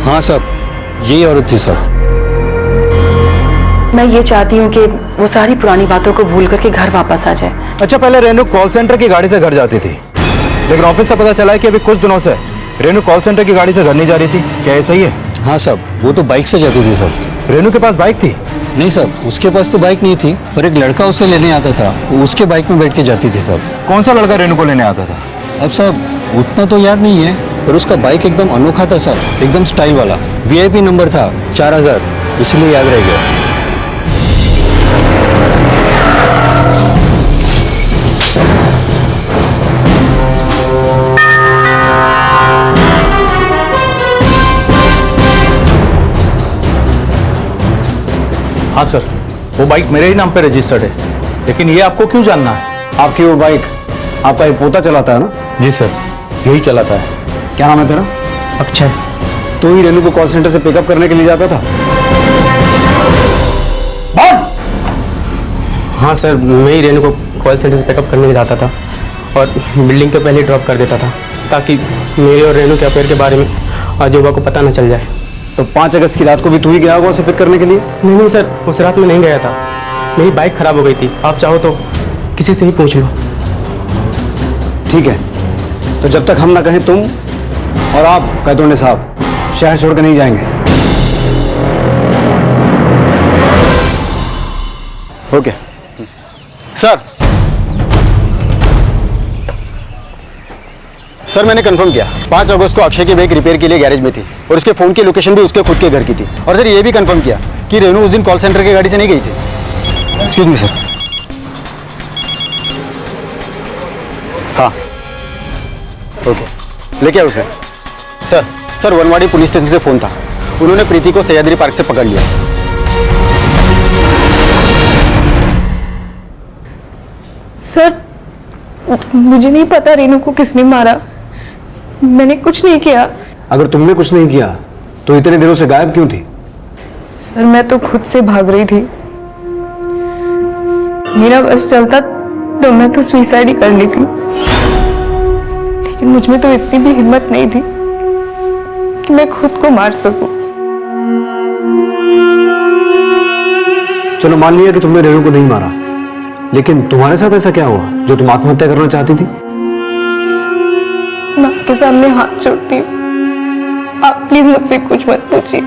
हाँ सब, यही औरत थी सब। मैं ये चाहती हूँ कि वो सारी पुरानी बातों को भूल करके घर वापस आ जाए। अच्छा, पहले रेनू कॉल सेंटर की गाड़ी से घर जाती थी, लेकिन ऑफिस से पता चला है कि अभी कुछ दिनों से रेनू कॉल सेंटर की गाड़ी से घर नहीं जा रही थी। क्या ये सही है? हाँ सब, वो तो बाइक से जाती थी सब। रेनू के पास बाइक थी? नहीं सब, उसके पास तो बाइक नहीं थी, पर एक लड़का उसे लेने आता था, वो उसके बाइक में बैठ के जाती थी सब। कौन सा लड़का रेनू को लेने आता था? अब सब उतना तो याद नहीं है, पर उसका बाइक एकदम अनोखा था सब, एकदम स्टाइल वाला। VIP नंबर था 4000, इसलिए याद रह गया। हाँ सर, वो बाइक मेरे ही नाम पे रजिस्टर्ड है, लेकिन ये आपको क्यों जानना है? आपकी वो बाइक आपका एक पोता चलाता है ना? जी सर, यही चलाता है। क्या नाम है तेरा? अक्षय। तो ही रेनू को कॉल सेंटर से पिकअप करने के लिए जाता था? हाँ सर, मैं ही रेनू को कॉल सेंटर से पिकअप करने जाता था और बिल्डिंग के पहले ड्रॉप कर देता था, ताकि मेरे और रेनू के अफेयर के बारे में आजूबा को पता न चल जाए। तो 5 अगस्त की रात को भी तू ही गया होगा उसे पिक करने के लिए? नहीं सर, उस रात में नहीं गया था, मेरी बाइक खराब हो गई थी। आप चाहो तो किसी से ही पूछ लो। ठीक है, तो जब तक हम ना कहें तुम और आप गायतोंडे साहब शहर छोड़कर नहीं जाएंगे। Okay sir. सर मैंने कंफर्म किया 5 अगस्त को अक्षय की बाइक रिपेयर के लिए गैरेज में थी और उसके फ़ोन की लोकेशन भी उसके खुद के घर की थी। और सर ये भी कंफर्म किया कि रेनू उस दिन कॉल सेंटर की गाड़ी से नहीं गई थी। Excuse me sir. हाँ ओके लेके आओ उसे। सर वनवाड़ी पुलिस स्टेशन से फ़ोन था, उन्होंने प्रीति को सह्याद्री पार्क से पकड़ लिया। सर मुझे नहीं पता रेनू को किसने मारा, मैंने कुछ नहीं किया। अगर तुमने कुछ नहीं किया तो इतने दिनों से गायब क्यों थी? सर मैं तो खुद से भाग रही थी, मेरा बस चलता तो मैं तो सुसाइड ही कर ली थी, लेकिन मुझ में तो इतनी भी हिम्मत नहीं थी कि मैं खुद को मार सकूं। चलो मान लिया कि तुमने रेनू को नहीं मारा, लेकिन तुम्हारे साथ ऐसा क्या हुआ जो तुम आत्महत्या करना चाहती थी? मैं आपके सामने हाथ जोड़ती हूँ, आप प्लीज मुझसे कुछ मत पूछिए।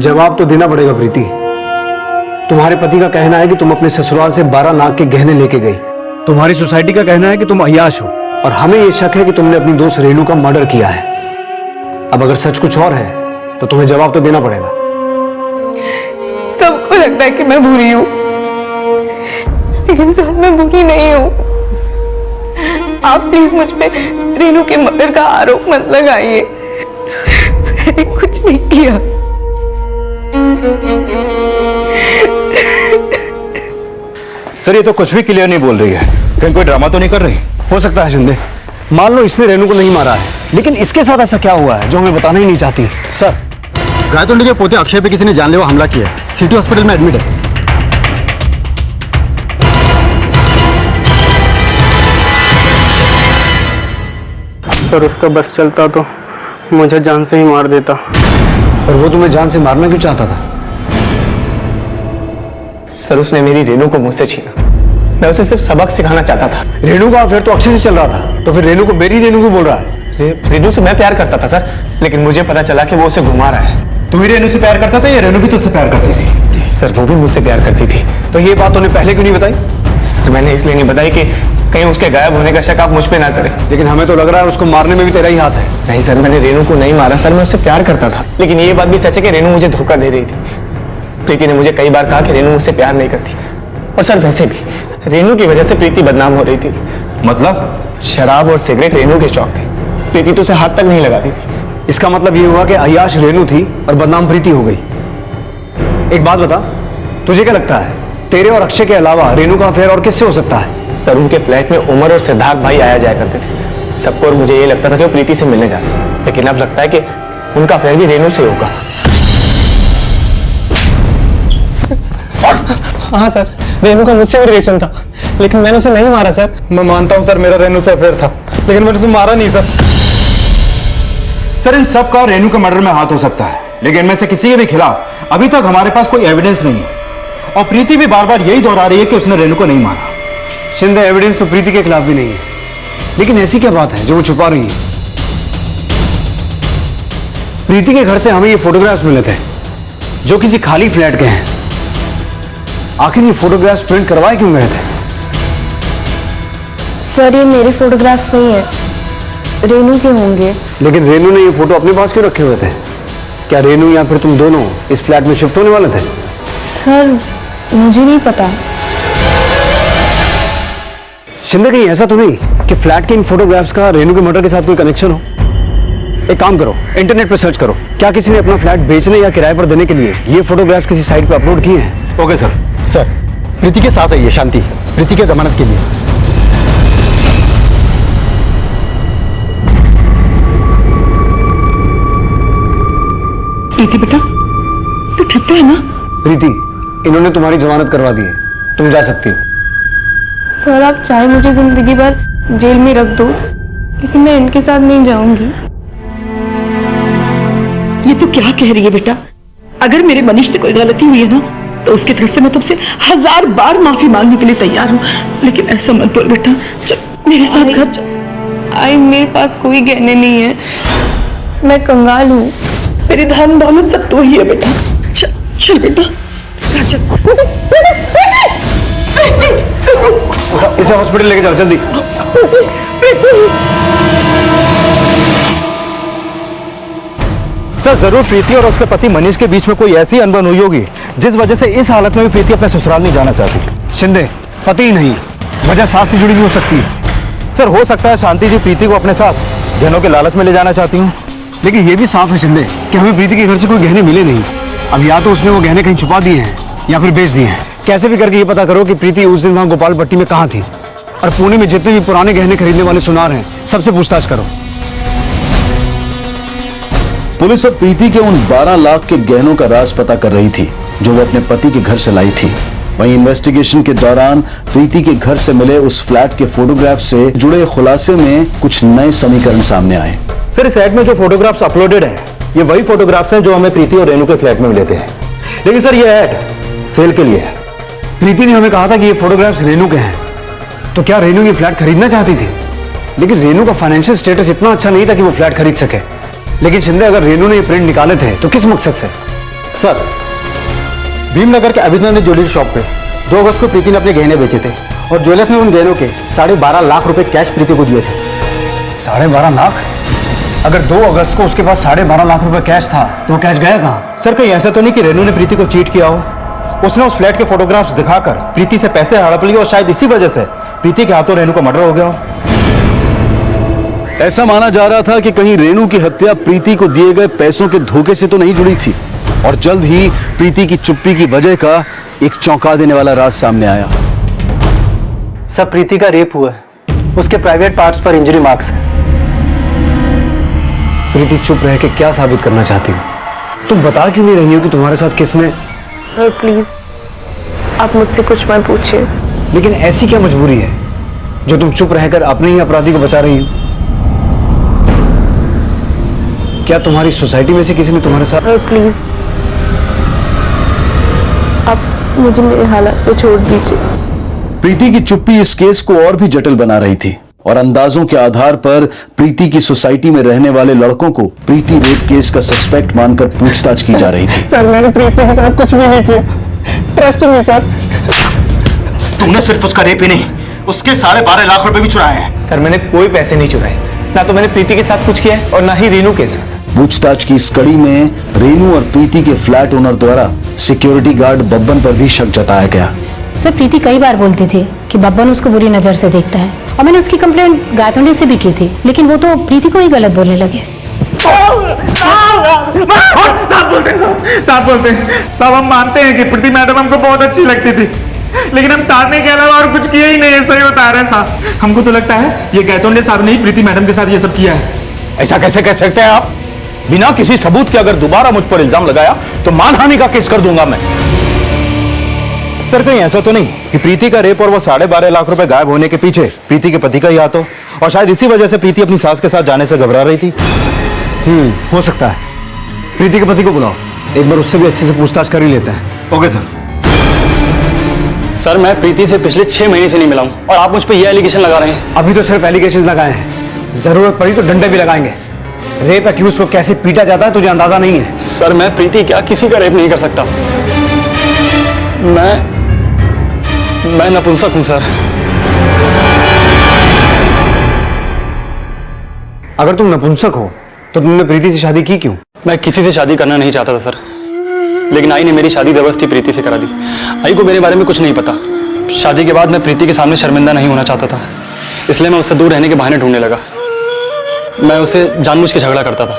जवाब तो देना पड़ेगा प्रीति। तुम्हारे पति का कहना है कि तुम अपने ससुराल से 12 लाख के गहने लेके गई। तुम्हारी सोसाइटी का कहना है कि तुम अय्याश हो, और हमें यह शक है कि तुमने अपनी दोस्त रेनू का मर्डर किया है। अब अगर सच कुछ और है तो तुम्हें जवाब तो देना पड़ेगा। सबको लगता है कि मैं बुरी हूँ, लेकिन सर मैं बुरी नहीं हूँ। आप प्लीज मुझ पे रेनू के मर्डर का आरोप मत लगाइए, मैंने कुछ नहीं किया। सर ये तो कुछ भी क्लियर नहीं बोल रही है, कहीं कोई ड्रामा तो नहीं कर रही? हो सकता है शिंदे, मान लो इसने रेनू को नहीं मारा है, लेकिन इसके साथ ऐसा क्या हुआ है जो हमें बताना ही नहीं चाहती? सर गायतोंडे के पोते अक्षय पे किसी ने जानलेवा हमला किया है, सिटी हॉस्पिटल में एडमिट है। सर उसका बस चलता तो मुझे जान से ही मार देता। और वो तुम्हें जान से मारना क्यों चाहता था? सर उसने मेरी रेनू को मुझसे छीना, मैं उसे सिर्फ सबक सिखाना चाहता था। रेनू का अफेयर तो अक्षय से चल रहा था, तो फिर रेनू को मेरी रेनू क्यों बोल रहा है? रेनू से मैं प्यार करता था सर, लेकिन मुझे पता चला कि वो उसे घुमा रहा है। तू ही रेनू से प्यार करता था या रेनू भी तुझसे प्यार करती थी? सर वो भी मुझसे प्यार करती थी। तो ये बात उन्हें पहले क्यों नहीं बताई? सर मैंने इसलिए नहीं बताई कि कहीं उसके गायब होने का शक आप मुझ पे ना करें। लेकिन हमें तो लग रहा है उसको मारने में भी तेरा ही हाथ है। नहीं सर मैंने रेनू को नहीं मारा सर, मैं उससे प्यार करता था। लेकिन ये बात भी सच है कि रेनू मुझे धोखा दे रही थी। प्रीति ने मुझे कई बार कहा कि रेनू मुझसे प्यार नहीं करती, और सर वैसे भी रेनू की वजह से प्रीति बदनाम हो रही थी। मतलब? शराब और सिगरेट रेनू के शौक थे, प्रीति तो उसे हाथ तक नहीं लगाती थी। इसका मतलब ये हुआ कि अय्याश रेनू थी और बदनाम प्रीति हो गई। एक बात बता, तुझे क्या लगता है तेरे और अक्षय के अलावा रेनू का अफेयर और किससे हो सकता है? सर उनके फ्लैट में उमर और सिद्धार्थ भाई आया जाया करते थे सबको, और मुझे ये लगता था कि वो प्रीति से मिलने जा रहे हैं, लेकिन अब लगता है कि उनका अफेयर भी रेनू से होगा। हाँ सर रेनू का मुझसे भी रिलेशन था, लेकिन मैंने उसे नहीं मारा सर। मैं मानता हूँ सर मेरा रेनू से अफेयर था, लेकिन मैंने उसे मारा नहीं सर। सर इन सब का रेनू के मर्डर में हाथ हो सकता है, लेकिन इनमें से किसी के भी खिलाफ अभी तक हमारे पास कोई एविडेंस नहीं है, और प्रीति भी बार बार यही दोहरा रही है कि उसने रेनू को नहीं मारा। शिंदे एविडेंस तो प्रीति के खिलाफ भी नहीं है, लेकिन ऐसी क्या बात है जो वो छुपा रही है? प्रीति के घर से हमें ये फोटोग्राफ्स मिले थे जो किसी खाली फ्लैट के हैं। आखिर ये फोटोग्राफ्स प्रिंट करवाए क्यों गए थे? सर ये मेरे फोटोग्राफ्स नहीं है, रेनू के होंगे। लेकिन रेनू ने ये फोटो अपने पास क्यों रखे हुए थे? क्या रेनू या फिर तुम दोनों इस फ्लैट में शिफ्ट होने वाले थे? सर मुझे नहीं पता। शिंदे कहीं ऐसा तो नहीं कि फ्लैट के इन फोटोग्राफ्स का रेनू के मर्डर के साथ कोई कनेक्शन हो? एक काम करो, इंटरनेट पर सर्च करो, क्या किसी ने अपना फ्लैट बेचने या किराए पर देने के लिए ये फोटोग्राफ्स किसी साइट पर अपलोड किए हैं? Okay sir. सर प्रीति के साथ आइए, शांति, प्रीति की जमानत के लिए। प्रीति बेटा तू ठीक तो है ना? प्रीति इन्होंने तुम्हारी जमानत करवा दी है, तुम जा सकती हो। सर आप चाहे मुझे जिंदगी भर जेल में रख दो, लेकिन मैं इनके साथ नहीं जाऊंगी। ये तो क्या कह रही है बेटा? अगर मेरे मनीष से कोई गलती हुई है ना तो उसकी तरफ से मैं तुमसे 1000 बार माफी मांगने के लिए तैयार हूँ, लेकिन ऐसा मत बोल बेटा। चल मेरे साथ घर चल। आई मेरे पास कोई गहने नहीं है, मैं कंगाल हूँ। मेरी धन दौलत सब तो ही है बेटा। चल चल बेटा चल। इसे हॉस्पिटल लेके जाओ जल्दी। सर जरूर प्रीति और उसके पति मनीष के बीच में कोई ऐसी अनबन हुई होगी जिस वजह से इस हालत में भी प्रीति अपने ससुराल नहीं जाना चाहती। शिंदे, पति ही नहीं, वजह सास से जुड़ी भी हो सकती है। सर हो सकता है शांति जी प्रीति को अपने साथ गहनों के लालच में ले जाना चाहती हूँ। लेकिन ये भी साफ है शिंदे कि हमें प्रीति के घर से कोई गहने मिले नहीं। अब या तो उसने वो गहने कहीं छुपा दिए हैं या फिर बेच दिए हैं। कैसे भी करके ये पता करो कि प्रीति उस दिन वहां गोपाल पट्टी में कहाँ थी, और पुणे में जितने भी पुराने गहने खरीदने वाले सुनार हैं सबसे पूछताछ करो। पुलिस अब प्रीति के उन 12 लाख के गहनों का राज पता कर रही थी जो वो अपने पति के घर से लाई थी। वहीं इन्वेस्टिगेशन के दौरान प्रीति के घर से मिले उस फ्लैट के फोटोग्राफ से जुड़े खुलासे में कुछ नए समीकरण सामने आए। सर इस ऐड में जो फोटोग्राफ्स अपलोडेड हैं ये वही फोटोग्राफ्स हैं जो हमें प्रीति और रेनू के फ्लैट में मिले थे। लेकिन सर ये ऐड सेल के लिए है। प्रीति ने हमें कहा था कि ये फोटोग्राफ्स रेनू के हैं, तो क्या रेनू ये फ्लैट खरीदना चाहती थी? लेकिन रेनू का फाइनेंशियल स्टेटस इतना अच्छा नहीं था कि वो फ्लैट खरीद सके। लेकिन शिंदे, अगर रेनू ने ये प्रिंट निकाले थे तो किस मकसद से? सर भीमनगर के अभिनंदन ज्वेलरी शॉप पे 2 अगस्त को प्रीति ने अपने गहने बेचे थे और ज्वेलर्स ने उन गहनों के 12.5 लाख रुपए कैश प्रीति को दिए थे। 12.5 लाख? अगर 2 अगस्त को उसके पास 12.5 लाख रुपए कैश था तो वो कैश गया कहाँ? सर कहीं ऐसा तो नहीं कि रेनू ने प्रीति को चीट किया हो? उसने उस फ्लैट के फोटोग्राफ्स दिखाकर प्रीति से पैसे हड़प लिए और शायद इसी वजह से प्रीति के हाथों रेनू का मर्डर हो गया हो। ऐसा माना जा रहा था कि कहीं रेनू की हत्या प्रीति को दिए गए पैसों के धोखे से तो नहीं जुड़ी थी, और जल्द ही प्रीति की चुप्पी की वजह का एक चौंका देने वाला राज सामने आया। सब प्रीति का रेप हुआ है, उसके प्राइवेट पार्ट्स पर इंजरी मार्क्स हैं। प्रीति चुप रह के क्या साबित करना चाहती हो? तुम बता क्यों नहीं रही हो कि तुम्हारे साथ किसने? प्लीज आप मुझसे कुछ मत पूछिए। लेकिन ऐसी क्या मजबूरी है जो तुम चुप रहकर अपने ही अपराधी को बचा रही हो? क्या तुम्हारी सोसाइटी में से किसी ने तुम्हारे साथ? प्लीज आप मुझे मेरे हालात पे छोड़ दीजिए। प्रीति की चुप्पी इस केस को और भी जटिल बना रही थी, और अंदाजों के आधार पर प्रीति की सोसाइटी में रहने वाले लड़कों को प्रीति रेप केस का सस्पेक्ट मानकर पूछताछ की जा रही थी। सर मैंने प्रीति के साथ कुछ भी नहीं किया, ट्रस्ट मी सर। तुमने सिर्फ उसका रेप ही नहीं, उसके 12.5 लाख रुपए भी चुराए हैं। सर मैंने कोई पैसे नहीं चुराए, ना तो मैंने प्रीति के साथ कुछ किया है और ना ही रेनू के साथ। पूछताछ की इस कड़ी में रेनू और प्रीति के फ्लैट ओनर द्वारा सिक्योरिटी गार्ड बब्बन पर भी शक जताया गया। सर प्रीति कई बार बोलती थी कि बब्बन उसको बुरी नजर से देखता है, और मैंने उसकी कंप्लेंट गायतोंडे से भी की थी, लेकिन वो तो प्रीति को ही गलत बोलने लगे। साहब बोलते हैं साहब, हम मानते हैं कि प्रीति मैडम हमको बहुत अच्छी लगती थी, लेकिन हम तारने के अलावा और कुछ किया ही नहीं है। सही बता रहे हैं साहब, हमको तो लगता है ये गायतोंडे साहब ने ही प्रीति मैडम के साथ ये सब किया है। ऐसा कैसे कह सकते हैं आप? बिना किसी सबूत के अगर दोबारा मुझ पर इल्जाम लगाया तो मानहानि का केस कर दूंगा मैं। सर कहीं ऐसा तो नहीं कि प्रीति का रेप और वो 12.5 लाख रुपए गायब होने के पीछे प्रीति के पति का ही हाथ हो, और शायद इसी वजह से प्रीति अपनी सास के साथ जाने से घबरा रही थी। हो सकता है। प्रीति के पति को बुलाओ, एक बार उससे भी अच्छे से पूछताछ कर ही लेते हैं। Okay sir. सर मैं प्रीति से पिछले 6 महीने से नहीं मिला हूं, और आप मुझ पर यह एलिगेशन लगा रहे हैं। अभी तो सिर्फ एलिगेशन लगाए हैं, जरूरत पड़ी तो डंडे भी लगाएंगे। रेप एक्यूज को कैसे पीटा जाता है तुझे अंदाजा नहीं है। सर मैं प्रीति क्या किसी का रेप नहीं कर सकता। मैं नपुंसक हूं सर। अगर तुम नपुंसक हो तो तुमने प्रीति से शादी की क्यों? मैं किसी से शादी करना नहीं चाहता था सर, लेकिन आई ने मेरी शादी जबरदस्ती प्रीति से करा दी। आई को मेरे बारे में कुछ नहीं पता। शादी के बाद मैं प्रीति के सामने शर्मिंदा नहीं होना चाहता था, इसलिए मैं उससे दूर रहने के बहाने ढूंढने लगा। मैं उसे जानबूझ के झगड़ा करता था।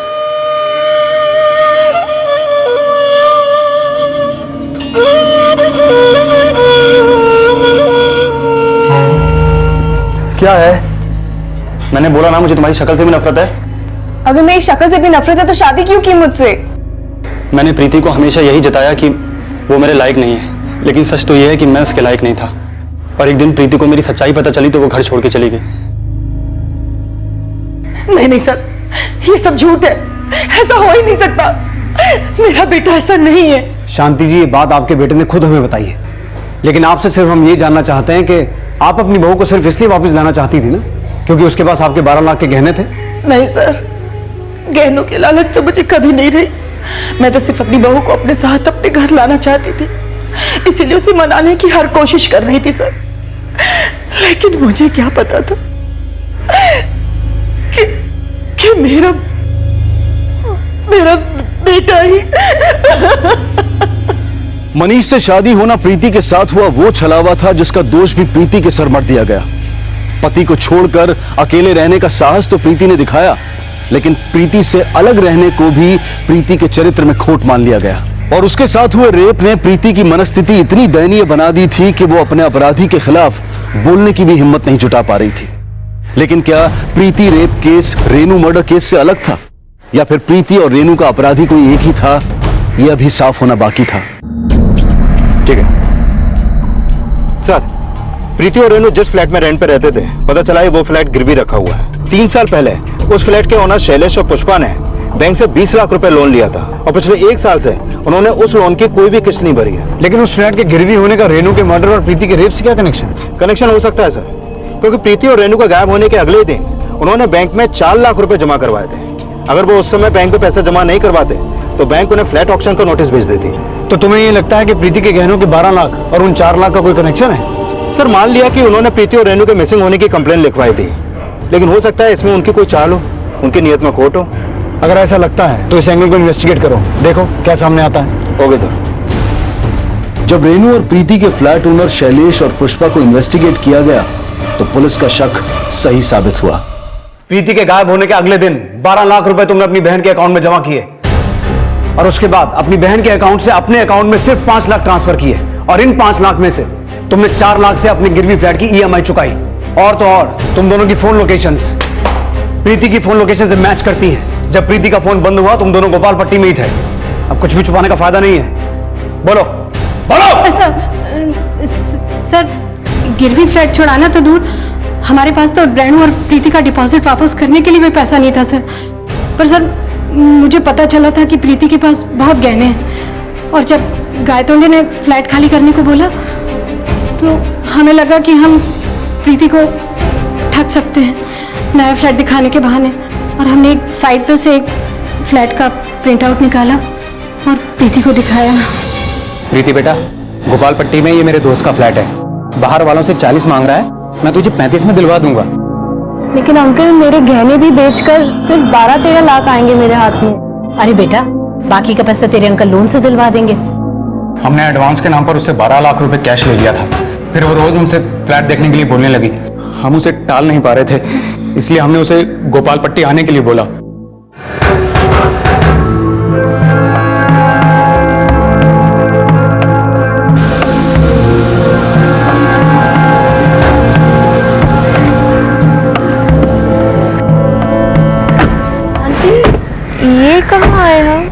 क्या है? मैंने बोला ना मुझे तुम्हारी शक्ल से भी नफरत है। अगर मेरी शक्ल से भी नफरत है तो शादी क्यों की मुझसे? मैंने प्रीति को हमेशा यही जताया कि वो मेरे लायक नहीं है, लेकिन सच तो यह है कि मैं उसके लायक नहीं था। और एक दिन प्रीति को मेरी सच्चाई पता चली तो वो घर छोड़ के चली गई। नहीं सर, ये सब झूठ है, ऐसा हो ही नहीं सकता। मेरा बेटा ऐसा नहीं है। शांति जी, ये बात आपके बेटे ने खुद हमें बताई है, लेकिन आपसे सिर्फ हम ये जानना चाहते हैं कि आप अपनी बहू को सिर्फ इसलिए वापस लाना चाहती थी ना क्योंकि उसके पास आपके 12 लाख के गहने थे? नहीं सर, गहनों की लालच तो मुझे कभी नहीं रही। मैं तो सिर्फ अपनी बहू को अपने साथ अपने घर लाना चाहती थी, इसीलिए उसे मनाने की हर कोशिश कर रही थी सर। लेकिन मुझे क्या पता था कि मेरा बेटा ही। मनीष से शादी होना प्रीति के साथ हुआ वो छलावा था जिसका दोष भी प्रीति के सर मढ़ दिया गया। पति को छोड़कर अकेले रहने का साहस तो प्रीति ने दिखाया, लेकिन प्रीति से अलग रहने को भी प्रीति के चरित्र में खोट मान लिया गया। और उसके साथ हुए रेप ने प्रीति की मनस्थिति इतनी दयनीय बना दी थी कि वो अपने अपराधी के खिलाफ बोलने की भी हिम्मत नहीं जुटा पा रही थी। लेकिन क्या Preeti rape case Renu murder case से अलग था, या फिर प्रीति और रेनू का अपराधी कोई एक ही था? यह अभी साफ होना बाकी था। ठीक है सर, प्रीति और रेनू जिस फ्लैट में रेंट पे रहते थे, पता चला है वो फ्लैट गिरवी रखा हुआ है। 3 साल पहले उस फ्लैट के ओनर शैलेश और पुष्पा ने बैंक से 20 लाख रुपए लोन लिया था और पिछले 1 साल से उन्होंने उस लोन की कोई भी किस्त नहीं भरी है। लेकिन उस फ्लैट के गिरवी होने का रेनू के मर्डर और प्रीति के रेप से क्या कनेक्शन हो सकता है सर, क्योंकि प्रीति और रेनू का गायब होने के अगले दिन उन्होंने बैंक में 4 लाख रुपए जमा करवाए थे। अगर वो उस समय बैंक में पैसे जमा नहीं करवाते तो बैंक उन्हें फ्लैट ऑक्शन का नोटिस भेज देती। तो तुम्हें ये लगता है कि प्रीति के गहनों के 12 लाख और उन 4 लाख का कोई कनेक्शन है? सर मान लिया कि उन्होंने प्रीति और रेनू के मिसिंग होने की कंप्लेन लिखवाई थी, लेकिन हो सकता है इसमें उनकी कोई चाल हो, उनकी नियत में खोट हो। अगर ऐसा लगता है तो इस एंगल को इन्वेस्टिगेट करो, देखो क्या सामने आता है। Okay sir. जब रेनू और प्रीति के फ्लैट ओनर शैलेश और पुष्पा को इन्वेस्टिगेट किया गया तो पुलिस का शक सही साबित हुआ। प्रीति के गायब होने के अगले दिन 12 लाख रुपए तुमने अपनी बहन के अकाउंट में जमा किए और उसके बाद अपनी बहन के अकाउंट से अपने अकाउंट में सिर्फ 5 लाख ट्रांसफर किए और इन 5 लाख में से तुमने 4 लाख से अपनी गिरवी फ्लैट की EMI चुकाई। और तो और तुम दोनों की फोन लोकेशंस प्रीति की फोन लोकेशन से मैच करती हैं। जब प्रीति का फोन बंद हुआ तुम दोनों गोपाल पट्टी में ही थे। अब कुछ भी छुपाने का फायदा नहीं है, बोलो बोलो। सर गिरवी फ्लैट छुड़ाना तो दूर, हमारे पास तो रेनू और प्रीति का डिपॉजिट वापस करने के लिए भी पैसा नहीं था सर। पर सर मुझे पता चला था कि प्रीति के पास बहुत गहने हैं और जब गायतोंडे ने फ्लैट खाली करने को बोला तो हमें लगा कि हम प्रीति को ठग सकते हैं नया फ्लैट दिखाने के बहाने, और हमने एक साइड पर से एक फ्लैट का प्रिंट आउट निकाला और प्रीति को दिखाया। प्रीति बेटा, गोपाल पट्टी में ये मेरे दोस्त का फ्लैट है, बाहर वालों से 40 मांग रहा है, मैं तुझे 35 में दिलवा दूंगा। लेकिन अंकल मेरे गहने भी बेचकर सिर्फ 12-13 लाख आएंगे मेरे हाथ में। अरे बेटा, बाकी का पैसा तेरे अंकल लोन से दिलवा देंगे। हमने एडवांस के नाम पर उससे 12 लाख रुपए कैश ले लिया था, फिर वो रोज हमसे फ्लैट देखने के लिए बोलने लगी। हम उसे टाल नहीं पा रहे थे, इसलिए हमने उसे गोपाल पट्टी आने के लिए बोला। ये कहाँ आए हम?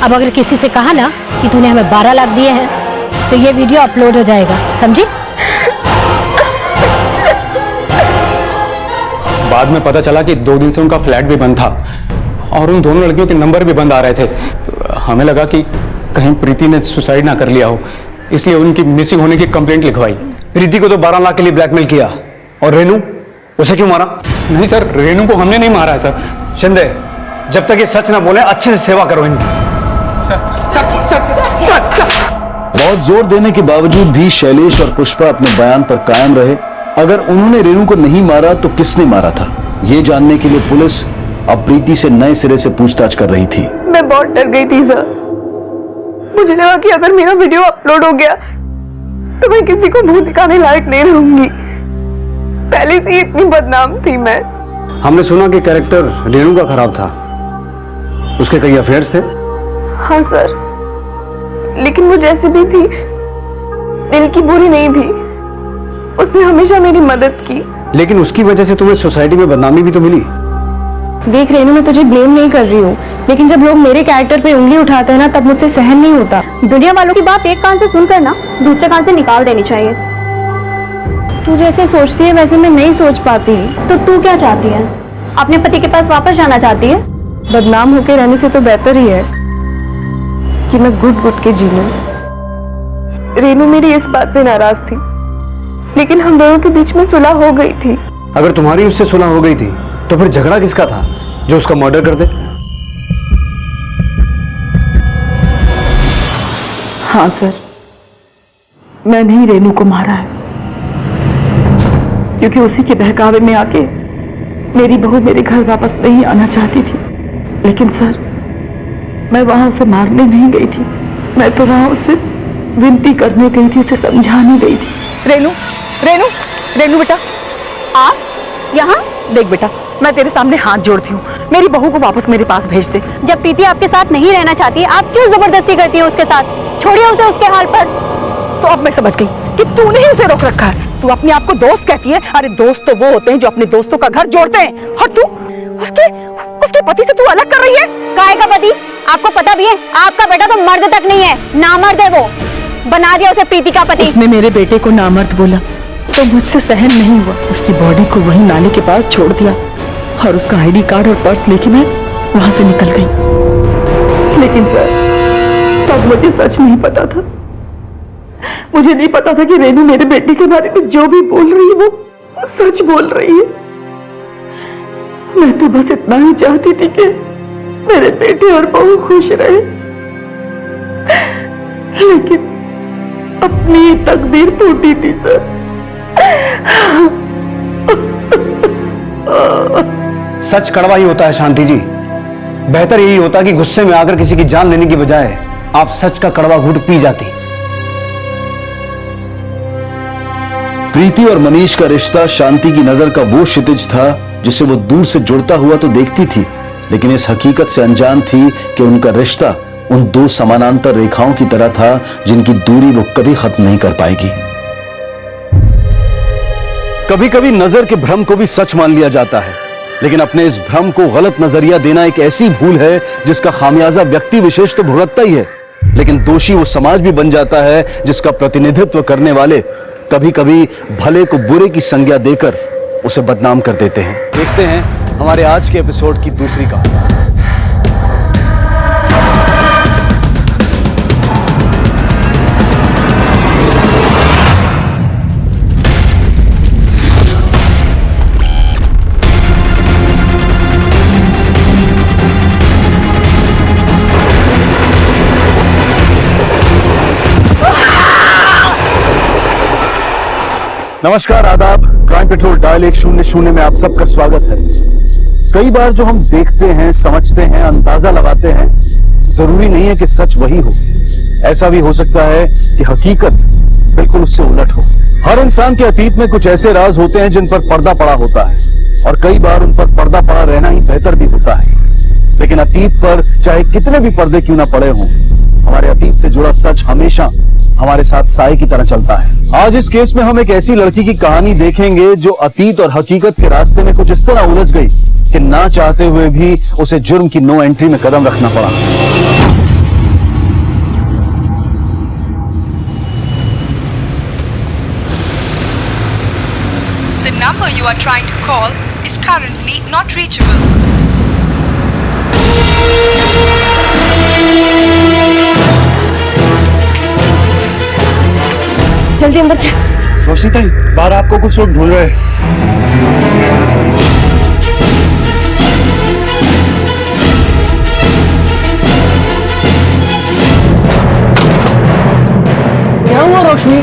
अब अगर किसी से कहा ना कि तूने हमें 12 लाख दिए हैं तो ये वीडियो अपलोड हो जाएगा, समझी? बाद में पता चला कि 2 दिन से उनका फ्लैट भी बंद था और उन दोनों लड़कियों के नंबर भी बंद आ रहे थे। हमें लगा कि कहीं प्रीति ने सुसाइड ना कर लिया हो, इसलिए उनकी मिसिंग होने की कंप्लेंट लिखवाई। प्रीति को तो 12 लाख के लिए ब्लैकमेल किया, और रेनू, उसे क्यों मारा? नहीं सर, रेनू को हमने नहीं मारा है सर। शिंदे, जब तक ये सच ना बोले अच्छे से सेवा करो इनकी। बहुत जोर देने के बावजूद भी शैलेश और पुष्पा अपने बयान पर कायम रहे। अगर उन्होंने रेनू को नहीं मारा तो किसने मारा था, ये जानने के लिए पुलिस अब प्रीति से नए सिरे से पूछताछ कर रही थी। मैं बहुत डर गई थी सर। मुझे लगा कि अगर मेरा वीडियो अपलोड हो गया तो मैं किसी को मुंह दिखाने लायक नहीं रहूंगी। पहले से ही इतनी बदनाम थी मैं। हमने सुना कि कैरेक्टर रेनू का खराब था, उसके कई अफेयर्स थे। हाँ सर, लेकिन वो जैसी भी थी दिल की बुरी नहीं थी, उसने हमेशा मेरी मदद की। लेकिन उसकी वजह से तुम्हें सोसाइटी में बदनामी भी तो मिली। देख रेनू, मैं तुझे ब्लेम नहीं कर रही हूँ, लेकिन जब लोग मेरे कैरेक्टर पे उंगली उठाते हैं ना तब मुझसे सहन नहीं होता। दुनिया वालों की बात एक कान से सुनकर ना दूसरे कान से निकाल देनी चाहिए। तू जैसे सोचती है वैसे मैं नहीं सोच पाती। तो तू क्या चाहती है? अपने पति के पास वापस जाना चाहती है? बदनाम होकर रहने से तो बेहतर ही है कि मैं घुट घुट के जी लूं। रेनू मेरी इस बात से नाराज थी, लेकिन हम दोनों के बीच में सुलह हो गई थी। अगर तुम्हारी उससे सुलह हो गई थी तो फिर झगड़ा किसका था जो उसका मर्डर कर दे? हाँ सर, मैंने ही रेनू को मारा है, क्योंकि उसी के बहकावे में आके मेरी बहू मेरे घर वापस नहीं आना चाहती थी। लेकिन सर, मैं वहां उसे मारने नहीं गई थी, मैं तो वहां उसे विनती करने गई थी, उसे समझाने गई थी। रेनू, रेनू, रेनू बेटा, आप यहाँ देख बेटा, मैं तेरे सामने हाथ जोड़ती हूँ, मेरी बहू को वापस मेरे पास भेज दे। जब प्रीति आपके साथ नहीं रहना चाहती, आप क्यों जबरदस्ती करती है उसके साथ? छोड़िए उसे उसके हाल पर। तो अब मैं समझ गई कि तूने ही उसे रोक रखा है। तू अपने आप को दोस्त कहती है, अरे दोस्त तो वो होते हैं जो अपने दोस्तों का घर जोड़ते हैं, और तू उसके पति से तू अलग कर रही है। काय का पति? आपको पता भी है आपका बेटा तो मर्द तक नहीं है, नामर्द है वो। बना दिया उसे प्रीति का पति। उसने मेरे बेटे को नामर्द बोला तो मुझसे सहन नहीं हुआ, उसकी बॉडी को वहीं नाले के पास छोड़ दिया और उसका आईडी कार्ड और पर्स लेके मैं वहां से निकल गई। लेकिन सर, तब मुझे सच नहीं पता था, मुझे नहीं पता था कि रेनू मेरे बेटे के बारे में जो भी बोल रही है वो सच बोल रही है। मैं तो बस इतना ही चाहती थी कि मेरे बेटे और बहू खुश रहे, लेकिन अपनी तकदीर टूटी थी सर। सच कड़वा ही होता है शांति जी। बेहतर यही होता कि गुस्से में आकर किसी की जान लेने की बजाय आप सच का कड़वा घूंट पी जाती। प्रीति और मनीष का रिश्ता शांति की नजर का वो क्षितिज था जिसे वो दूर से जुड़ता हुआ तो देखती थी, लेकिन इस हकीकत से अनजान थी कि उनका रिश्ता उन दो समानांतर रेखाओं की तरह था जिनकी दूरी वो कभी खत्म नहीं कर पाएगी। कभी कभी नजर के भ्रम को भी सच मान लिया जाता है, लेकिन अपने इस भ्रम को गलत नजरिया देना एक ऐसी भूल है जिसका खामियाजा व्यक्ति विशेष तो भुगतता ही है, लेकिन दोषी वो समाज भी बन जाता है जिसका प्रतिनिधित्व करने वाले कभी कभी भले को बुरे की संज्ञा देकर उसे बदनाम कर देते हैं। देखते हैं हमारे आज के एपिसोड की दूसरी कहानी। नमस्कार, आदाब। क्राइम पेट्रोल डायल 100 में आप सबका स्वागत है। कई बार जो हम देखते हैं, समझते हैं, अंदाजा लगाते हैं, जरूरी नहीं है कि सच वही हो। ऐसा भी हो सकता है कि हकीकत बिल्कुल उससे उलट हो। हर इंसान के अतीत में कुछ ऐसे राज होते हैं जिन पर पर्दा पड़ा होता है, और कई बार उन पर पर्दा पड़ा रहना ही बेहतर भी होता है। लेकिन अतीत पर चाहे कितने भी पर्दे क्यों ना पड़े हों, हमारे अतीत से जुड़ा सच हमेशा हमारे साथ साए की तरह चलता है। आज इस केस में हम एक ऐसी लड़की की कहानी देखेंगे जो अतीत और हकीकत के रास्ते में कुछ इस तरह उलझ गई कि ना चाहते हुए भी उसे जुर्म की नो एंट्री में कदम रखना पड़ा। The number you are trying to call is currently not reachable. जल्दी अंदर चल। रोशनी तई, बाहर आपको कुछ लोग ढूंढ रहे हैं। क्या हुआ रोशनी?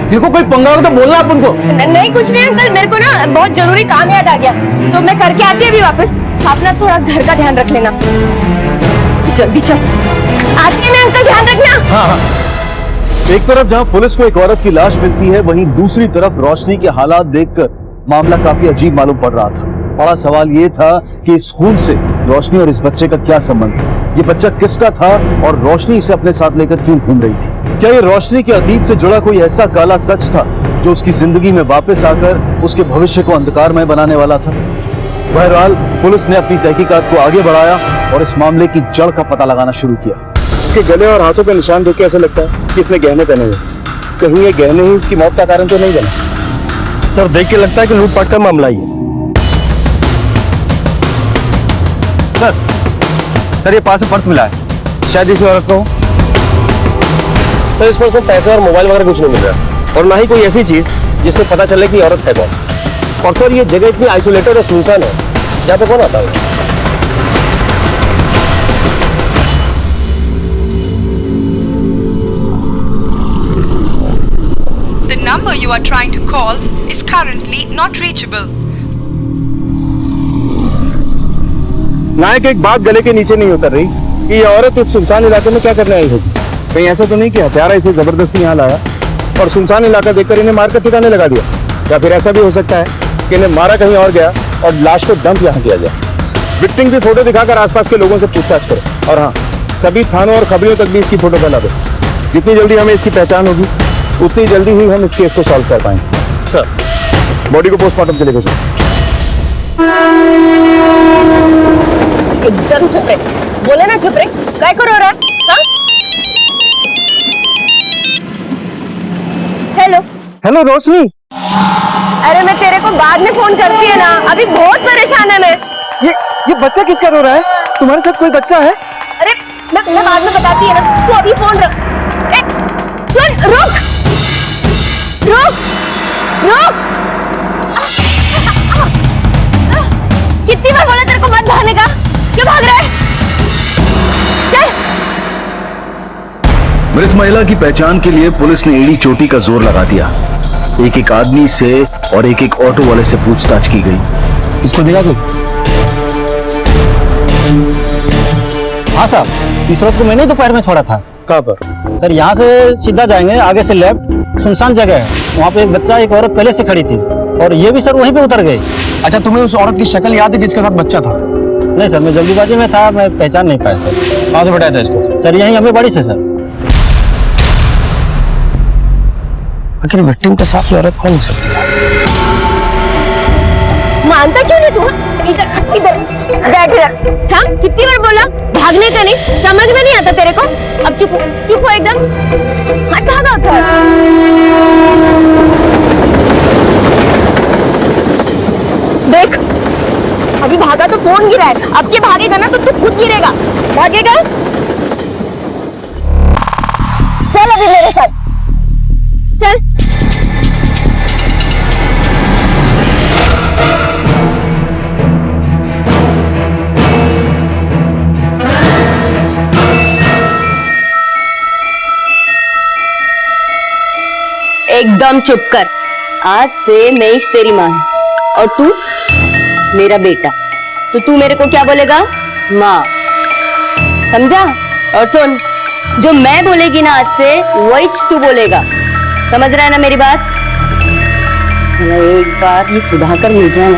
देखो कोई पंगा हो तो बोलना अपन को। नहीं कुछ नहीं अंकल, मेरे को ना बहुत जरूरी काम याद आ गया, तो मैं करके आती हूँ अभी वापस। आप ना थोड़ा घर का ध्यान रख लेना। जल्दी चल। आती है ना अंकल, ध्यान रखना। हाँ। एक तरफ जहां पुलिस को एक औरत की लाश मिलती है, वहीं दूसरी तरफ रोशनी के हालात देखकर मामला काफी अजीब मालूम पड़ रहा था। बड़ा सवाल ये था कि इस खून से रोशनी और इस बच्चे का क्या संबंध है, ये बच्चा किसका था और रोशनी इसे अपने साथ लेकर क्यों घूम रही थी। क्या ये रोशनी के अतीत से जुड़ा कोई ऐसा काला सच था जो उसकी जिंदगी में वापस आकर उसके भविष्य को अंधकारमय बनाने वाला था। बहरहाल पुलिस ने अपनी तहकीकात को आगे बढ़ाया और इस मामले की जड़ का पता लगाना शुरू किया। इसके गले और हाथों पे निशान देख के ऐसा लगता है कि इसने गहने पहने हुए। कहीं ये गहने ही इसकी मौत का कारण तो नहीं बना? सर, देख के लगता है कि लूटपाट का मामला ही है। सर, ये पास में पर्स मिला है, शायद इसी औरत को। सर इस पर उसको पैसे और मोबाइल वगैरह कुछ नहीं मिल रहा और ना ही कोई ऐसी चीज जिससे पता चले कि औरत है कौन। और सर ये जगह इतनी आइसोलेटेड और सुनसान है, यहाँ पे कौन आता है? The number you are trying to call is currently not reachable. नायक, एक बात गले के नीचे नहीं उतर रही कि ये औरत इस सुनसान इलाके में क्या करने आई होगी। कहीं ऐसा तो नहीं कि हत्यारा इसे जबरदस्ती यहाँ लाया और सुनसान इलाका देखकर इन्हें मारकर ठिकाने लगा दिया, या फिर ऐसा भी हो सकता है कि इन्हें मारा कहीं और गया और लाश को डंप यहाँ किया जाए। विक्टिम की फोटो दिखाकर आसपास के लोगों से पूछताछ करो और हाँ, सभी थानों और खबरियों तक भी इसकी फोटो फैला दो। जितनी जल्दी हमें इसकी पहचान होगी उतनी जल्दी ही हम इस केस को सॉल्व कर पाएंगे। सर, बॉडी को पोस्टमार्टम के लिए भेजो। एकदम चुप रहे, बोले ना चुप रहे, काय को रो रहा है? हाँ? हेलो हेलो रोशनी। अरे मैं तेरे को बाद में फोन करती है ना, अभी बहुत परेशान है मैं। ये बच्चा किसका रो रहा है? तुम्हारे साथ कोई बच्चा है? अरे मैं बाद में बताती है ना, तू अभी फोन रख। सुन, रुक रुक रुक। कितनी बार बोला तेरे को मत भागने का, क्यों भाग रहा है? चल। मृत महिला की पहचान के लिए पुलिस ने एड़ी चोटी का जोर लगा दिया। एक एक आदमी से और एक एक ऑटो वाले से पूछताछ की गई। इसको देखा तू? हाँ साहब, इस औरत को मैंने दोपहर में छोड़ा था। कहाँ पर? सर यहाँ से सीधा जाएंगे, आगे से लेफ्ट, सुनसान जगह है, वहाँ पे एक बच्चा एक औरत पहले से खड़ी थी और ये भी सर वहीं पे उतर गए। अच्छा, तुम्हें उस औरत की शक्ल याद है जिसके साथ बच्चा था? नहीं सर, मैं जल्दीबाजी में था, मैं पहचान नहीं पाया सर। कहाँ से बैठाया था इसको? सर यहीं हमें बड़ी से सर। आखिर विक्टिम के साथ ये औरत कौन हो सकती है? मानता क्यों नहीं तू? इधर इधर बैठ इधर। हाँ, कितनी बार बोला भागने का नहीं, समझ में नहीं आता तेरे को? अब चुप चुप हो एकदम, हट भागा उधर। देख, अभी भागा तो फोन गिरा है, अब के भागेगा ना तो तू खुद गिरेगा। भागेगा? चल अभी मेरे साथ, चल। एकदम चुप कर। आज से मैं ही तेरी माँ है और तू मेरा बेटा, तो तू मेरे को क्या बोलेगा? माँ, समझा? और सुन, जो मैं बोलेगी ना आज से वही तू बोलेगा, समझ रहा है ना मेरी बात? एक बार ये सुधाकर मिल जाए ना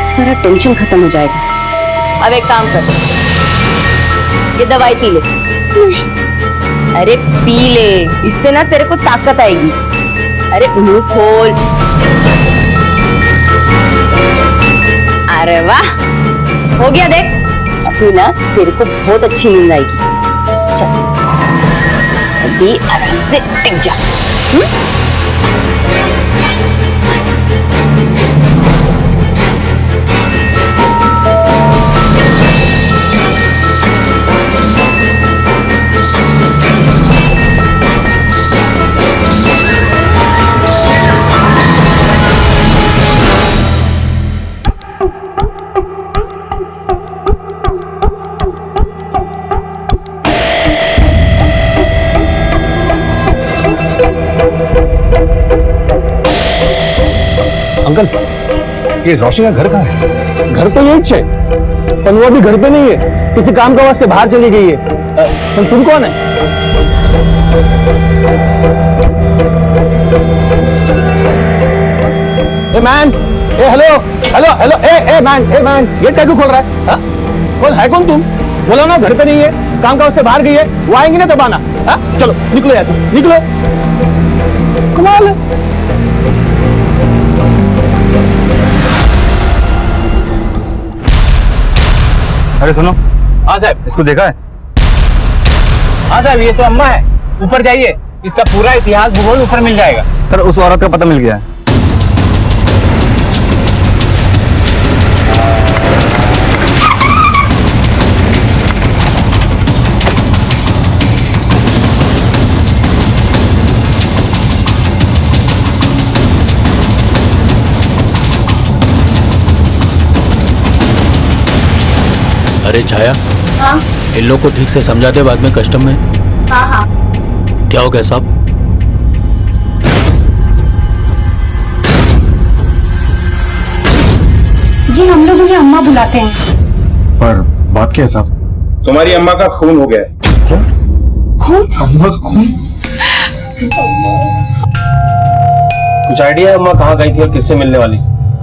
तो सारा टेंशन खत्म हो जाएगा। अब एक काम कर, ये दवाई पी ले। अरे पी ले, इससे ना तेरे को ताकत आएगी। अरे मुंह खोल। अरे वाह, हो गया देख, अभी ना तेरे को बहुत अच्छी नींद आएगी। चल अभी आराम से टिक जा। अंकल, ये रोशनी का घर कहाँ है? घर तो यही है, पर वो अभी घर पे नहीं है, किसी काम का वास्ते बाहर चली गई है। तुम कौन है? A man, A hello hello hello, a man, ये टैटू खोल रहा है? हाँ? कौन है? कौन तुम? बोला ना घर पे नहीं है, काम का वास्ते बाहर गई है, वो आएंगे ना तब आना। हाँ? चलो निकलो ऐसे, निकलो। कमाल है। अरे सुनो। हाँ साहब। इसको देखा है? हाँ साहब, ये तो अम्मा है। ऊपर जाइए, इसका पूरा इतिहास भूगोल ऊपर मिल जाएगा। सर, उस औरत का पता मिल गया है। अरे छाया, हाँ इन लोग को ठीक से समझा दे, बाद में कस्टम में। हाँ हाँ। क्या हो गया साहब? जी हम लोग उन्हें अम्मा बुलाते हैं। पर बात क्या है साहब? तुम्हारी अम्मा का खून हो गया है। क्या खून? अम्मा का खून? कुछ आइडिया है अम्मा कहाँ गई थी और किससे मिलने वाली?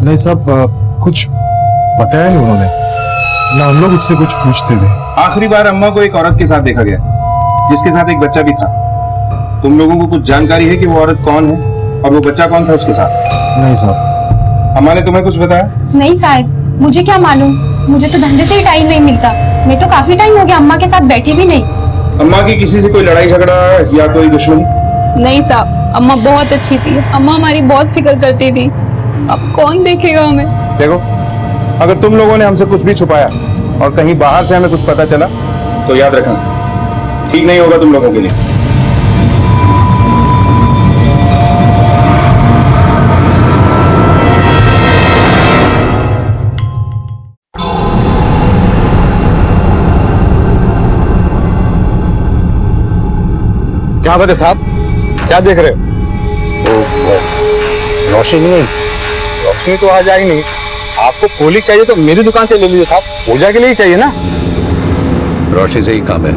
नहीं साहब, कुछ बताया नहीं उन्होंने, ना हम लोग उससे कुछ पूछते थे। आखिरी बार अम्मा को एक औरत के साथ देखा गया, जिसके साथ एक बच्चा भी था। तुम लोगों को कुछ जानकारी है कि वो औरत कौन है और वो बच्चा कौन था उसके साथ? नहीं साहब। अम्मा ने तुम्हें कुछ बताया? नहीं साहब, मुझे क्या मालूम, मुझे तो धंधे से ही टाइम नहीं मिलता। मैं तो काफी टाइम हो गया अम्मा के साथ बैठी भी नहीं। अम्मा की किसी से कोई लड़ाई झगड़ा या कोई दुश्मनी? नहीं साहब, अम्मा बहुत अच्छी थी, अम्मा हमारी बहुत फिक्र करती थी। अब कौन देखेगा हमें? देखो, अगर तुम लोगों ने हमसे कुछ भी छुपाया और कहीं बाहर से हमें कुछ पता चला तो याद रखना, ठीक नहीं होगा तुम लोगों के लिए। क्या बात है साहब, क्या देख रहे हो? रोशनी नहीं, रोशनी तो आज आई नहीं। आपको पुलिस चाहिए तो मेरी दुकान से ले लीजिए साहब, पूजा के लिए ही चाहिए ना। रोशनी से ही काम है।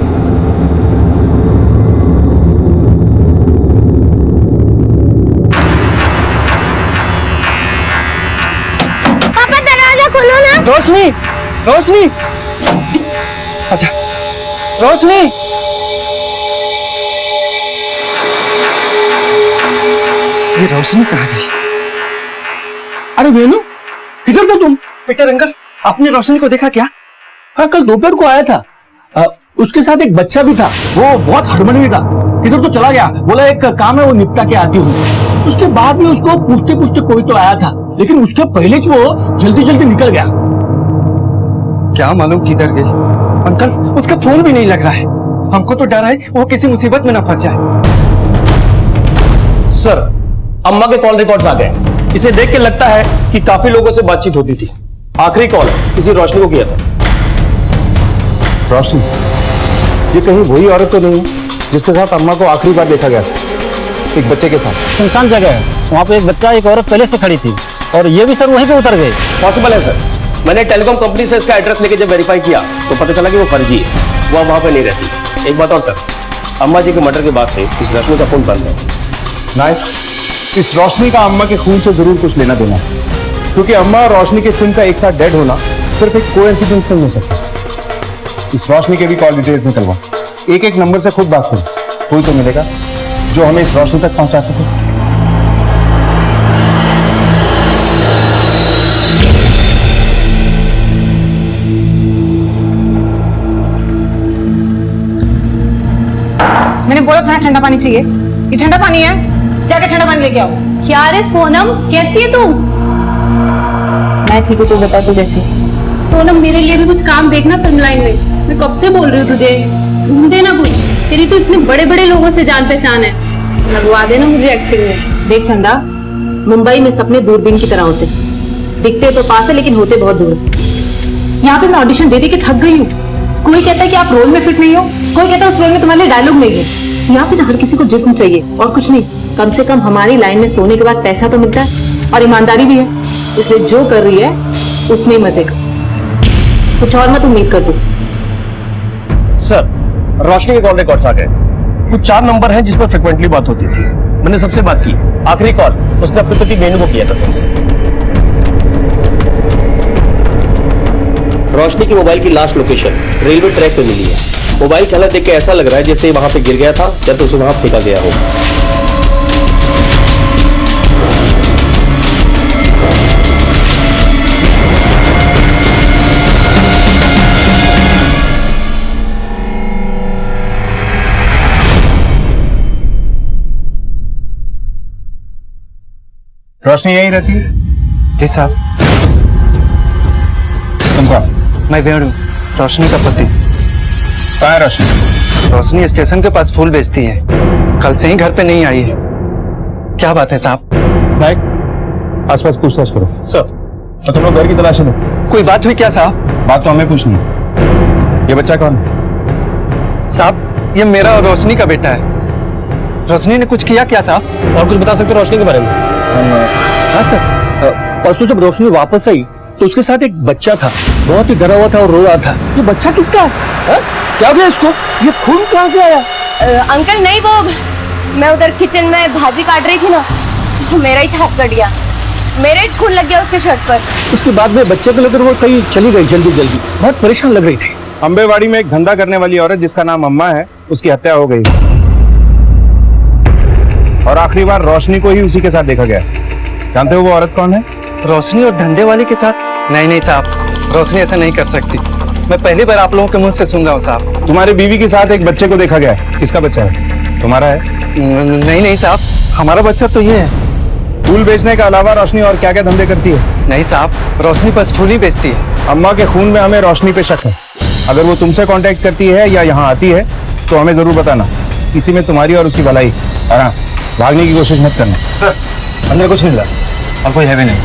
पापा दरवाजा खोलो ना। रोशनी, रोशनी, अच्छा रोशनी, ये रोशनी कहाँ गई? अरे वेणु, किधर था तुम? पीटर अंकल, आपने रोशनी को देखा क्या? हाँ, कल दोपहर को आया था। उसके साथ एक बच्चा भी था, वो बहुत हड़बड़ी था, किधर तो चला गया, बोला एक काम है वो निपटा के आती हूँ। उसके बाद भी उसको पूछते पूछते कोई तो आया था, लेकिन उसके पहले वो जल्दी जल्दी निकल गया। क्या मालूम किधर गई? अंकल, उसका फोन भी नहीं लग रहा है। हमको तो डर है वो किसी मुसीबत में ना फंस जाए। सर, अम्मा के कॉल रिकॉर्ड्स आ गए। इसे देख के लगता है कि काफी लोगों से बातचीत होती थी। आखिरी कॉल किसी रोशनी को किया था। रोशनी, ये कहीं वही औरत तो नहीं है जिसके साथ अम्मा को आखिरी बार देखा गया था, एक बच्चे के साथ? सुनसान जगह है, वहाँ पे एक बच्चा एक औरत पहले से खड़ी थी और ये भी सर वहीं पे उतर गए। पॉसिबल है सर, मैंने टेलीकॉम कंपनी से इसका एड्रेस लेके जब वेरीफाई किया तो पता चला कि वो फर्जी है, वो वहां पे नहीं रहती। एक बात और सर, अम्मा जी के मर्डर के बाद से इस रोशनी का फोन बंद है। नाइट, इस रोशनी का अम्मा के खून से जरूर कुछ लेना देना, क्योंकि अम्मा और रोशनी के सिम का एक साथ डेड होना सिर्फ एक कोइंसिडेंस नहीं हो सकता। इस रोशनी के भी कॉल डिटेल्स निकलवा, एक एक नंबर से खुद बात करो, कोई तो मिलेगा जो हमें इस रोशनी तक पहुंचा सके। मैंने बोला था ठंडा पानी चाहिए, ये ठंडा पानी है, जाके ठंडा पानी लेके आओ। क्या रे सोनम, कैसी है तू? मैं ठीक हूँ, तू बता तू कैसी? सोनम, मेरे लिए भी कुछ काम देखना फिल्म लाइन में। मैं कब से बोल रही हूँ तुझे, ढूंढ देना कुछ। तेरी तो इतने बड़े बड़े लोगों से जान पहचान है, लगवा देना मुझे एक्टिंग में। देख चंदा, मुंबई में सपने दूरबीन की तरह होते, दिखते तो पास है लेकिन होते बहुत दूर। यहाँ पे मैं ऑडिशन दे के थक गई हूँ। कोई कहता है कि आप रोल में फिट नहीं हो, कोई कहता है उस रोल में तुम्हारे डायलॉग नहीं है। यहाँ पे तो हर किसी को जिस्म चाहिए और कुछ नहीं। कम से कम हमारी लाइन में सोने के बाद पैसा तो मिलता है और ईमानदारी भी है, इसलिए जो कर रही है उसमें ही मजे का, कुछ और मत उम्मीद कर दो। सर, रोशनी के कॉल रिकॉर्ड्स आ गए। कुछ 4 नंबर हैं जिस पर फ्रिक्वेंटली बात होती थी। मैंने सबसे बात की। आखिरी कॉल उसने अपने पति वेणु को किया था। रोशनी की मोबाइल की लास्ट लोकेशन रेलवे ट्रैक पे मिली है। मोबाइल की हालत देख के ऐसा लग रहा है जैसे वहां पे गिर गया था या तो उसे वहां फेंका गया हो। रोशनी यहीं रहती है? जी साहब। तुम कौन? मैं वेणु, रोशनी का पति। कहाँ है रोशनी? रोशनी स्टेशन के पास फूल बेचती है, कल से ही घर पे नहीं आई है। क्या बात है साहब? नाइक, आसपास पूछताछ करो। सर, तो तुम लोग घर की तलाशी दो। कोई बात हुई क्या साहब? बात तो हमें पूछनी है। ये बच्चा कौन है? साहब ये मेरा और रोशनी का बेटा है। रोशनी ने कुछ किया क्या साहब? और कुछ बता सकते हो रोशनी के बारे में? हाँ सर, परसों जब रोशनी वापस आई तो उसके साथ एक बच्चा था, बहुत ही डरा हुआ था और रो रहा था। ये बच्चा किसका है? क्या हो गया इसको? ये खून कहाँ से आया? अंकल नहीं, वो मैं उधर किचन में भाजी काट रही थी ना, तो मेरा ही हाथ कट गया, मेरा ही खून लग गया उसके शर्ट पर। उसके बाद में बच्चे को लेकर वो कहीं चली गई जल्दी जल्दी, बहुत परेशान लग रही थी। अंबेवाड़ी में एक धंधा करने वाली औरत जिसका नाम अम्मा है, उसकी हत्या हो गई और आखिरी बार रोशनी को ही उसी के साथ देखा गया। जानते हो वो औरत कौन है? रोशनी और धंधे वाले के साथ? नहीं साहब, रोशनी ऐसा नहीं कर सकती। मैं पहली बार आप लोगों के मुंह से सुन रहा हूँ साहब। तुम्हारी बीवी के साथ एक बच्चे को देखा गया है, किसका बच्चा है? तुम्हारा है? नहीं साहब, हमारा बच्चा तो ये है। फूल बेचने के अलावा रोशनी और क्या क्या धंधे करती है? नहीं साहब, रोशनी बस फूल ही बेचती है। अम्मा के खून में हमें रोशनी पे शक है। अगर वो तुमसे कांटेक्ट करती है या यहाँ आती है तो हमें जरूर बताना। इसी में तुम्हारी और उसकी भलाई। और हाँ, भागने की कोशिश मत करना। सर, अंदर कुछ नहीं लगा और कोई है भी नहीं।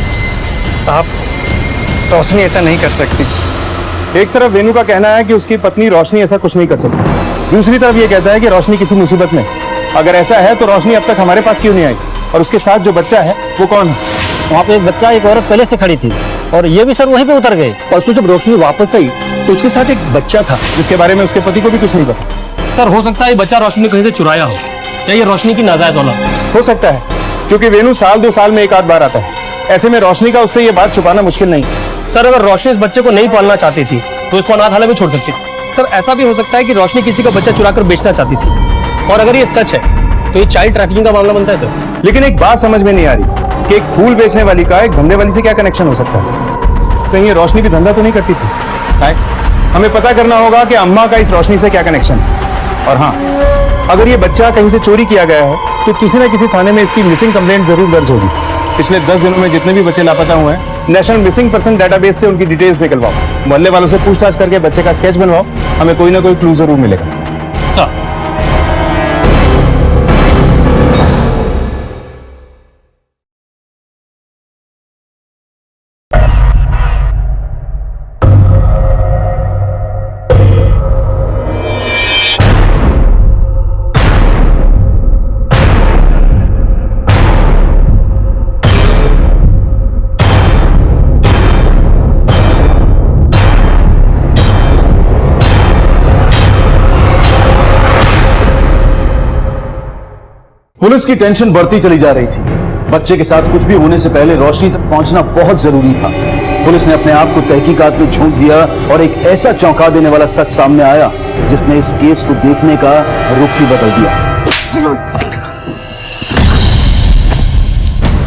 साहब, रोशनी ऐसा नहीं कर सकती। एक तरफ वेनू का कहना है कि उसकी पत्नी रोशनी ऐसा कुछ नहीं कर सकती, दूसरी तरफ ये कहता है कि रोशनी किसी मुसीबत में। अगर ऐसा है तो रोशनी अब तक हमारे पास क्यों नहीं आई? और उसके साथ जो बच्चा है वो कौन है? वहाँ पे एक बच्चा एक औरत पहले से खड़ी थी और ये भी सर वहीं पे उतर गए। परसों जब रोशनी वापस आई तो उसके साथ एक बच्चा था जिसके बारे में उसके पति को भी कुछ नहीं पता। सर हो सकता है ये बच्चा रोशनी ने कहीं से चुराया हो, या ये रोशनी की नाजायज औलाद हो सकता है, क्योंकि वेनू साल 2 साल में एक आध बार आता है। ऐसे में रोशनी का उससे ये बात छुपाना मुश्किल नहीं। सर अगर रोशनी इस बच्चे को नहीं पालना चाहती थी तो इसको अनाथ में छोड़ सकती थी। सर ऐसा भी हो सकता है कि रोशनी किसी का बच्चा चुराकर बेचना चाहती थी, और अगर ये सच है तो ये चाइल्ड ट्रैफिकिंग का मामला बनता है सर। लेकिन एक बात समझ में नहीं आ रही कि एक फूल बेचने वाली का एक धंधे वाली से क्या कनेक्शन हो सकता है? कहीं ये रोशनी भी धंधा तो नहीं करती थी? हमें पता करना होगा कि अम्मा का इस रोशनी से क्या कनेक्शन है। और हाँ, अगर ये बच्चा कहीं से चोरी किया गया है तो किसी न किसी थाने में इसकी मिसिंग कंप्लेंट जरूर दर्ज होगी। पिछले 10 दिनों में जितने भी बच्चे लापता हुए हैं, नेशनल मिसिंग पर्सन डेटाबेस से उनकी डिटेल्स निकलवाओ। मोहल्ले वालों से पूछताछ करके बच्चे का स्केच बनवाओ, हमें कोई ना कोई क्लू जरूर मिलेगा। सर पुलिस की टेंशन बढ़ती चली जा रही थी। बच्चे के साथ कुछ भी होने से पहले रोशनी तक पहुंचना बहुत जरूरी था। पुलिस ने अपने आप को तहकीकात में झोंक दिया और एक ऐसा चौंका देने वाला सच सामने आया जिसने इस केस को देखने का रुख ही बदल दिया।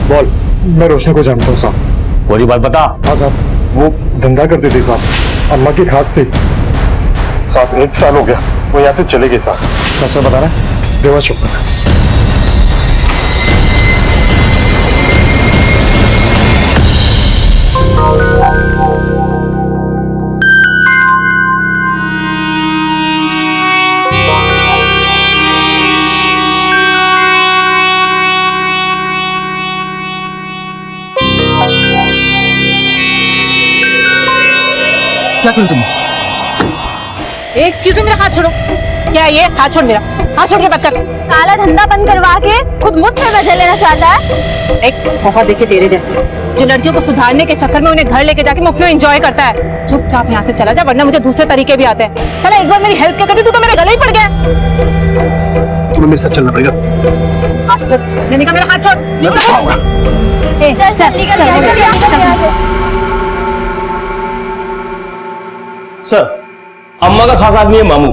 बोल। मैं रोशनी को जानता हूँ साहब। पूरी बात बता। हाँ साहब, वो धंधा करती थी साहब, अम्मा की खास थी साहब। 1 साल हो गया वो यहाँ से चले गए साहब। सच बता रहा है? बेवा शुक्र। क्या करूं तुम? एक्सक्यूज मी, मेरा हाथ छोड़ो। क्या ये? हाथ छोड़ मेरा, हाथ छोड़ के बात कर। काला धंधा बंद करवा के खुद मुफ्त में मजा लेना चाहता है। एक बहुत देखे तेरे जैसे जो लड़कियों को सुधारने के चक्कर में उन्हें घर लेके जाके मुफ्त में एंजॉय करता है। चुपचाप यहाँ से चला जा, वरना मुझे दूसरे तरीके भी आते हैं। चला, एक बार मेरी हेल्प क्या करी, तू तो मेरे गले ही पड़ गया। तुम्हें मेरे साथ चलना पड़ेगा। निका मेरा हाथ छोड़। चल चल निकल यहाँ से। सर अम्मा का खास आदमी है मामू।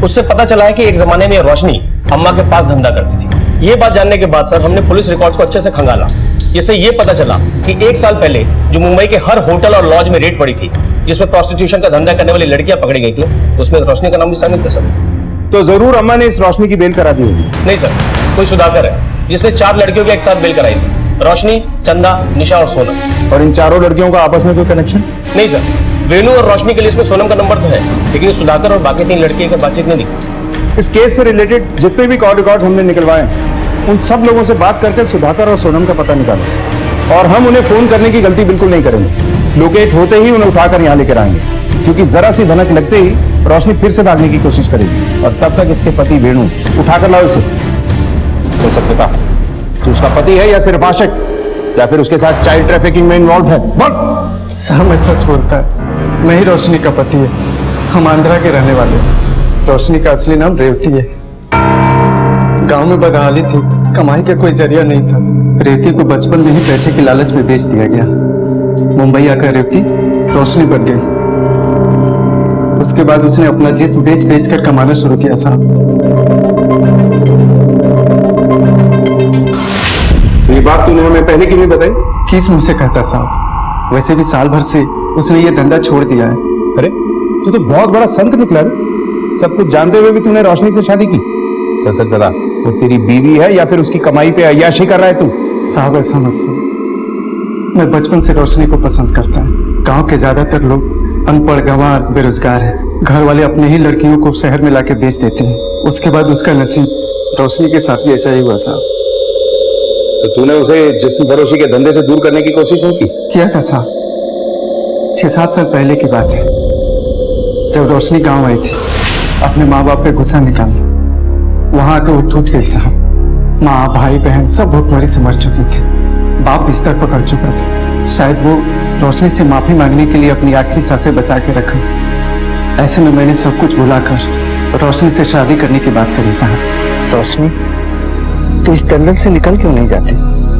उससे पता चला है कि एक जमाने में रोशनी अम्मा के पास धंधा करती थी। ये बात जानने के बाद सर हमने पुलिस रिकॉर्ड्स को अच्छे से खंगाला। इससे ये पता चला कि 1 साल पहले जो मुंबई के हर होटल और लॉज में रेड पड़ी थी जिसमें प्रोस्टिट्यूशन का धंधा करने वाली लड़कियां पकड़ी गई थी, उसमें रोशनी का नाम भी शामिल था सर। तो जरूर अम्मा ने इस रोशनी की बेल करा दी होगी। नहीं सर, कोई सुधाकर है जिसने 4 लड़कियों की एक साथ बेल कराई थी, रोशनी, चंदा, निशा और सोनम। और इन चारों लड़कियों का आपस में कोई कनेक्शन? नहीं सर, वेनू और रोशनी के लिए इसमें सोनम का नंबर तो है, लेकिन सुधाकर और बाकी 3 लड़कियों की बातचीत नहीं दिखी। इस केस से रिलेटेड जितने भी कॉल रिकॉर्ड्स हमने निकलवाए उन सब लोगों से बात करके सुधाकर और सोनम का पता निकालो, और हम उन्हें फोन करने की गलती बिल्कुल नहीं करेंगे। लोकेट होते ही उन्हें उठाकर यहाँ लेकर आएंगे। क्योंकि जरा सी भनक लगते ही रोशनी फिर से भागने की कोशिश करेगी और तब तक इसके पति वेणु उठाकर लाओ इसे। तो सब बता, तू उसका पति है या सिर्फ आशिक, या फिर उसके साथ चाइल्ड ट्रैफिकिंग में इन्वॉल्व है? बोल। साहब मैं सच बोलता है, मैं ही रोशनी का पति है। हम आंध्रा के रहने वाले हैं। रोशनी का असली नाम रेवती है। गांव में बदहाली थी, कमाई का कोई जरिया नहीं था। रेवती को बचपन में ही पैसे की लालच में बेच दिया गया। मुंबई आकर रेवती रोशनी बन गई। उसके बाद उसने अपना जिस्म बेच बेच कर कमाना शुरू किया साहब। ये बात तूने हमें पहले क्यों नहीं बताई? किस मुंह से कहता साहब, वैसे भी साल भर से उसने ये धंधा छोड़ दिया है। अरे तू तो बहुत बड़ा संत निकला रे। सब कुछ जानते हुए भी तूने रोशनी से शादी की? सच सच बता, वो तेरी बीवी है या फिर उसकी कमाई पे अय्याशी कर रहा है तू? साहब ऐसा मत करो, मैं बचपन से रोशनी को पसंद करता हूँ। गांव के ज्यादातर लोग अनपढ़, गंवार, बेरोजगार हैं। घर वाले अपने ही लड़कियों को शहर में लाके बेच देते हैं। उसके बाद उसका नसीब रोशनी के साथ भी ऐसा ही हुआ साहब। तो तूने उसे जिस्म फरोशी के धंधे से दूर करने की कोशिश नहीं की? किया था साहब, 6-7 साल पहले की बात है, जब रोशनी गांव आई थी अपने माँ बाप पे गुस्सा निकालने। वहां आके वो टूट गई साहब। माँ, भाई, बहन सब भूखमरी से मर चुकी थी। बाप बिस्तर पकड़ चुका था। शायद वो रोशनी से माफी मांगने के लिए अपनी आखिरी सांसें बचा के रखी। ऐसे में मैंने सब कुछ भुलाकर रोशनी से शादी करने की बात करी साहब। रोशनी, तू इस दलदल से निकल क्यों नहीं जाती?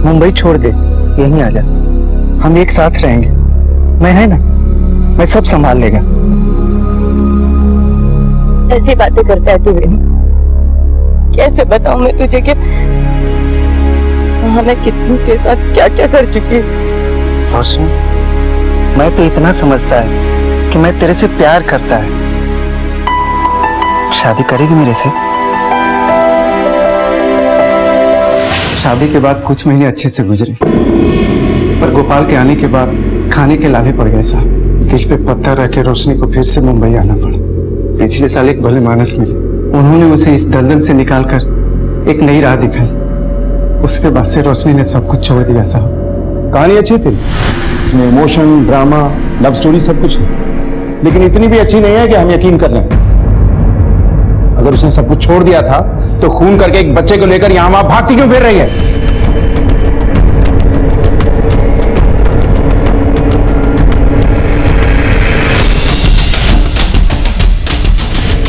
मुंबई छोड़ दे, यहीं आ जा। हम एक साथ रहेंगे। मैं है ना, मैं सब संभाल लेगा। ऐसी बातें करता है तू वेणु, कैसे बताऊं मैं तुझे कि मैं कितनों के साथ क्या क्या कर चुकी हूँ। रोशनी, मैं तो इतना समझता है कि मैं तेरे से प्यार करता है। शादी करेगी मेरे से? शादी के बाद कुछ महीने अच्छे से गुजरे, पर गोपाल के आने के बाद खाने के लाले पड़ गए साहब। दिल पे पत्थर रख के रोशनी को फिर से मुंबई आना पड़ा। पिछले साल एक भले मानस मिले, उन्होंने उसे इस दलदल से निकालकर एक नई राह दिखाई। उसके बाद से रोशनी ने सब कुछ छोड़ दिया साहब। कहानी अच्छी थी, इसमें इमोशन, ड्रामा, लव स्टोरी सब कुछ है, लेकिन इतनी भी अच्छी नहीं है कि हम यकीन कर लें। अगर उसने सब कुछ छोड़ दिया था तो खून करके एक बच्चे को लेकर यहां वहां भागती क्यों फिर रही है?